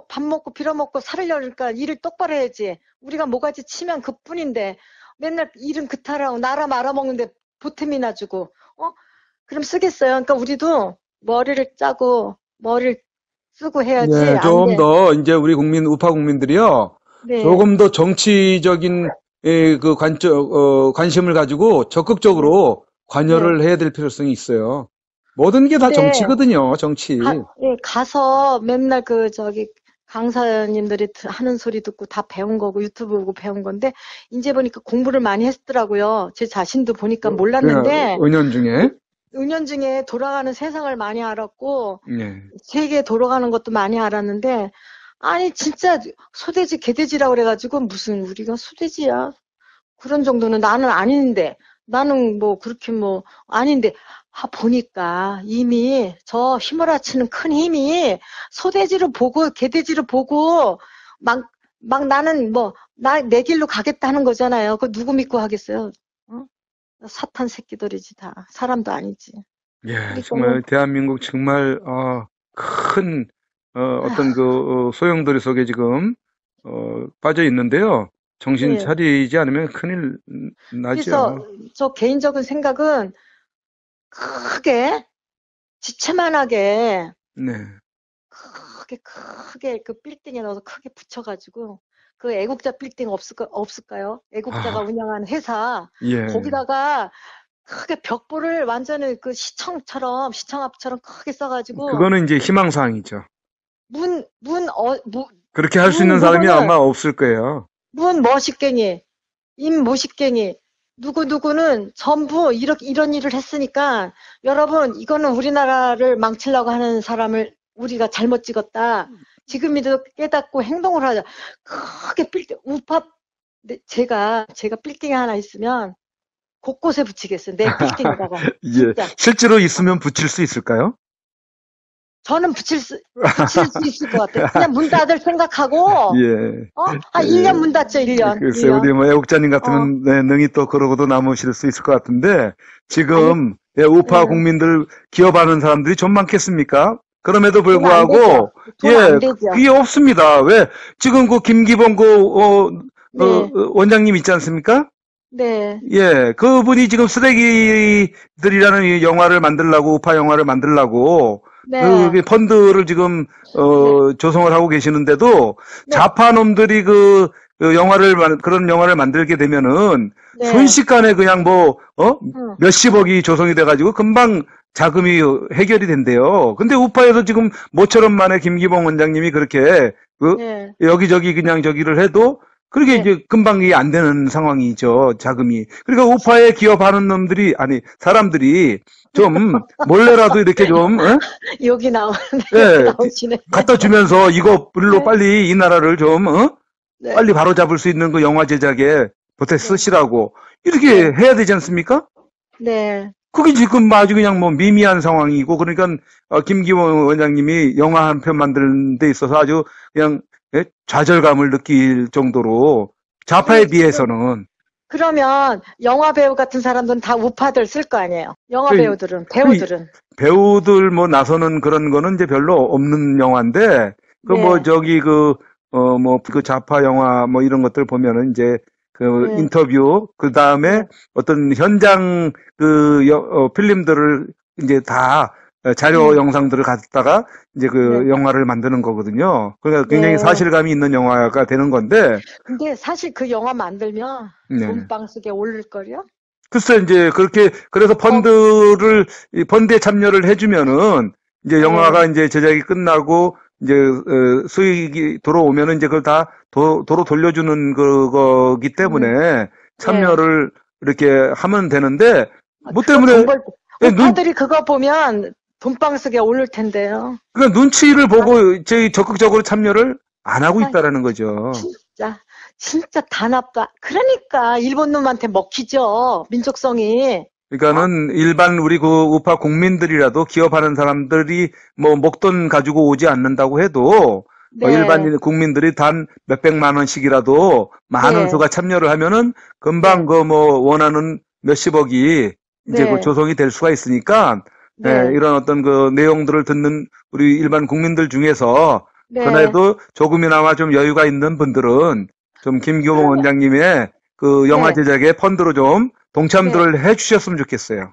Speaker 1: 밥 먹고 빌어먹고 살으려니까 일을 똑바로 해야지. 우리가 모가지 치면 그뿐인데, 맨날 일은 그타라고 나라 말아먹는데 보탬이나 주고, 그럼 쓰겠어요. 그러니까 우리도 머리를 짜고, 머리를 쓰고 해야지.
Speaker 2: 예,
Speaker 1: 안
Speaker 2: 좀
Speaker 1: 돼.
Speaker 2: 더, 이제 우리 우파 국민들이요.
Speaker 1: 네,
Speaker 2: 조금 더 정치적인, 관심을 가지고 적극적으로
Speaker 1: 네.
Speaker 2: 관여를 해야 될 필요성이 있어요. 모든 게 다
Speaker 1: 근데,
Speaker 2: 정치거든요, 정치.
Speaker 1: 예, 가서 맨날 강사님들이 하는 소리 듣고 다 배운 거고 유튜브 보고 배운 건데 이제 보니까 공부를 많이 했더라고요. 제 자신도 보니까 몰랐는데
Speaker 2: 은연중에.
Speaker 1: 은연중에 돌아가는 세상을 많이 알았고
Speaker 2: 예.
Speaker 1: 세계 돌아가는 것도 많이 알았는데 아니 진짜 소돼지 개돼지라고 그래가지고 무슨 우리가 소돼지야 그런 정도는 나는 아닌데 나는 뭐 그렇게 뭐 아닌데 보니까 이미 저 휘몰아치는 큰 힘이 소돼지를 보고 개돼지를 보고 막 나는 뭐 내 길로 가겠다 는 거잖아요. 그 누구 믿고 하겠어요? 어? 사탄 새끼들이지 다 사람도 아니지.
Speaker 2: 예,
Speaker 1: 그러니까는
Speaker 2: 정말 대한민국 정말 큰 어떤 소용돌이 속에 지금 빠져 있는데요. 정신
Speaker 1: 네.
Speaker 2: 차리지 않으면 큰일
Speaker 1: 그래서
Speaker 2: 나죠.
Speaker 1: 저 개인적인 생각은 크게 지체만하게
Speaker 2: 네.
Speaker 1: 크게 그 빌딩에 넣어서 크게 붙여가지고 그 애국자 빌딩 없을까요? 애국자가
Speaker 2: 아,
Speaker 1: 운영하는 회사
Speaker 2: 예.
Speaker 1: 거기다가 크게 벽보를 완전히 그 시청 앞처럼 크게 써가지고
Speaker 2: 그거는 이제 희망사항이죠. 그렇게 할 수 있는
Speaker 1: 문
Speaker 2: 사람이 아마
Speaker 1: 누구는
Speaker 2: 없을 거예요.
Speaker 1: 문 머시갱이 임모식갱이 누구누구는 전부 이런 일을 했으니까 여러분 이거는 우리나라를 망치려고 하는 사람을 우리가 잘못 찍었다. 지금이라도 깨닫고 행동을 하자. 크게 빌딩 우파 제가 빌딩이 하나 있으면 곳곳에 붙이겠어요. 내 빌딩에다가
Speaker 2: 예.
Speaker 1: 진짜
Speaker 2: 실제로 있으면 붙일 수 있을까요?
Speaker 1: 저는 붙일 수 있을 것 같아요. 그냥 문 닫을 생각하고
Speaker 2: 예.
Speaker 1: 한 1년 문 닫죠. 1년.
Speaker 2: 글쎄,
Speaker 1: 1년.
Speaker 2: 우리 뭐 애국자님
Speaker 1: 어,
Speaker 2: 같으면 네, 능히 또 그러고도 남으실 수 있을 것 같은데,
Speaker 1: 아니,
Speaker 2: 지금 우파
Speaker 1: 음,
Speaker 2: 국민들 기업하는 사람들이 좀 많겠습니까? 그럼에도
Speaker 1: 돈 안 되죠.
Speaker 2: 불구하고,
Speaker 1: 돈 안
Speaker 2: 예,
Speaker 1: 되죠.
Speaker 2: 그게 없습니다. 왜? 지금 그 김기범
Speaker 1: 네,
Speaker 2: 원장님 있지 않습니까?
Speaker 1: 네,
Speaker 2: 예, 그분이 지금 쓰레기들이라는 이 영화를 만들라고, 우파 영화를 만들라고,
Speaker 1: 네,
Speaker 2: 펀드를 지금,
Speaker 1: 네,
Speaker 2: 조성을 하고 계시는데도,
Speaker 1: 네,
Speaker 2: 좌파놈들이 그런 영화를 만들게 되면은,
Speaker 1: 네,
Speaker 2: 순식간에 그냥
Speaker 1: 응,
Speaker 2: 몇십억이 조성이 돼가지고, 금방 자금이 해결이 된대요. 근데 우파에서 지금 모처럼 만에 김기봉 원장님이 그렇게,
Speaker 1: 네,
Speaker 2: 여기저기 그냥 저기를 해도, 그렇게
Speaker 1: 네.
Speaker 2: 이제 금방 이게 안 되는 상황이죠, 자금이. 그러니까 우파에 기업하는 사람들이 좀 몰래라도 이렇게 좀,
Speaker 1: 여기 나오네, 여기
Speaker 2: 예,
Speaker 1: 나오시네.
Speaker 2: 갖다 주면서 이거로
Speaker 1: 네,
Speaker 2: 빨리 이 나라를 좀,
Speaker 1: 네,
Speaker 2: 빨리 바로잡을 수 있는 그 영화 제작에 보태
Speaker 1: 네,
Speaker 2: 쓰시라고 이렇게
Speaker 1: 네,
Speaker 2: 해야 되지 않습니까?
Speaker 1: 네,
Speaker 2: 그게 지금 아주 그냥 뭐 미미한 상황이고, 그러니까 김기원 원장님이 영화 한 편 만드는 데 있어서 아주 그냥 좌절감을 느낄 정도로 좌파에
Speaker 1: 아니, 지금,
Speaker 2: 비해서는
Speaker 1: 그러면 영화 배우 같은 사람들은 다 우파들 쓸 거 아니에요. 영화
Speaker 2: 그, 그
Speaker 1: 배우들은.
Speaker 2: 배우들 뭐 나서는 그런 거는 이제 별로 없는 영화인데 그 뭐
Speaker 1: 네,
Speaker 2: 저기 뭐 그 좌파 영화 뭐 이런 것들 보면은 이제 그
Speaker 1: 네,
Speaker 2: 인터뷰 그 다음에
Speaker 1: 네,
Speaker 2: 어떤 현장 필름들을 이제 다 자료
Speaker 1: 네,
Speaker 2: 영상들을 갖다가 이제 그
Speaker 1: 네,
Speaker 2: 영화를 만드는 거거든요. 그러니까 굉장히
Speaker 1: 네.
Speaker 2: 사실감이 있는 영화가 되는 건데
Speaker 1: 근데 사실 그 영화 만들면
Speaker 2: 네.
Speaker 1: 돈방석에 오를걸요?
Speaker 2: 글쎄, 이제, 그렇게, 그래서 펀드에 참여를 해주면은, 이제 영화가 이제 제작이 끝나고, 이제, 수익이 들어오면은 이제 그걸 다 도로 돌려주는 거기 때문에 참여를 이렇게 하면 되는데, 뭐 때문에,
Speaker 1: 오빠들이 그거 보면 돈방석에 오를 텐데요.
Speaker 2: 그러니까 눈치를 보고 저희 적극적으로 참여를 안 하고 있다라는 거죠.
Speaker 1: 진짜 다 나빠. 그러니까 일본 놈한테 먹히죠. 민족성이.
Speaker 2: 그러니까는 일반 우리 그 우파 국민들이라도 기업하는 사람들이 뭐 목돈 가지고 오지 않는다고 해도 일반 국민들이 단 몇백만 원씩이라도 많은 수가 참여를 하면은 금방 그 뭐 원하는 몇십억이 이제 그 조성이 될 수가 있으니까 이런 어떤 그 내용들을 듣는 우리 일반 국민들 중에서 그날도 조금이나마 좀 여유가 있는 분들은 좀 김교봉 원장님의 그 영화 제작에 펀드로 좀 동참들을 해주셨으면 좋겠어요.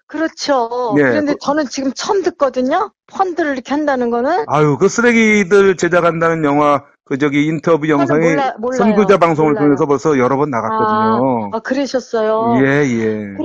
Speaker 1: 그렇죠. 그런데 저는 지금 처음 듣거든요. 펀드를 이렇게 한다는 거는.
Speaker 2: 아유, 그 쓰레기들 제작한다는 영화 그 인터뷰 영상이 선구자 방송을 통해서 벌써 여러 번 나갔거든요.
Speaker 1: 그러셨어요.
Speaker 2: 예.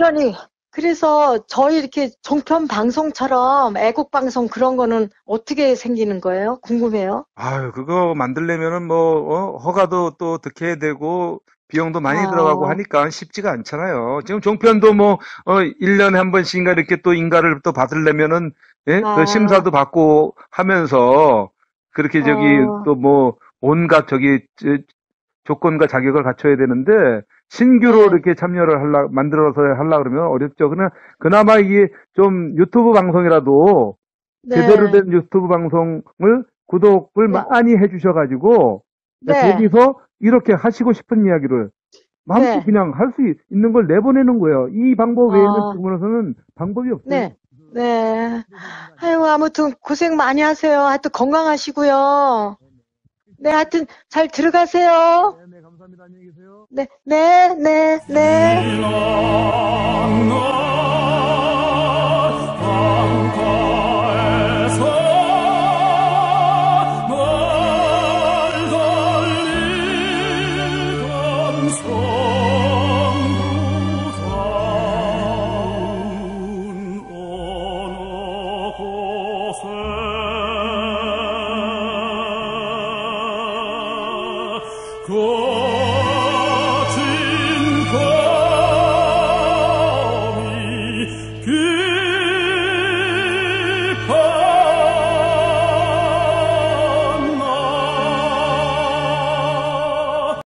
Speaker 1: 그래서 저희 이렇게 종편 방송처럼 애국 방송 그런 거는 어떻게 생기는 거예요? 궁금해요.
Speaker 2: 아유, 그거 만들려면은 뭐 허가도 또 득해야 되고 비용도 많이 들어가고 하니까 쉽지가 않잖아요. 지금 종편도 뭐 1년에 한 번씩인가 이렇게 또 인가를 또 받으려면은 그 심사도 받고 하면서 그렇게 또 뭐 온갖 조건과 자격을 갖춰야 되는데 신규로 이렇게 참여를 만들어서 하려 그러면 어렵죠. 그나마 이게 좀 유튜브 방송이라도 제대로 된 유튜브 방송을 구독을 많이 해주셔가지고 거기서 이렇게 하시고 싶은 이야기를 마음껏 그냥 할 수 있는 걸 내보내는 거예요. 이 방법 외에는 지금으로서는 방법이 없어요.
Speaker 1: 아유, 아무튼 고생 많이 하세요. 하여튼 건강하시고요. 하여튼 잘 들어가세요.
Speaker 2: 네, 감사합니다. 안녕히 계세요.
Speaker 1: 네.
Speaker 3: 거친 감이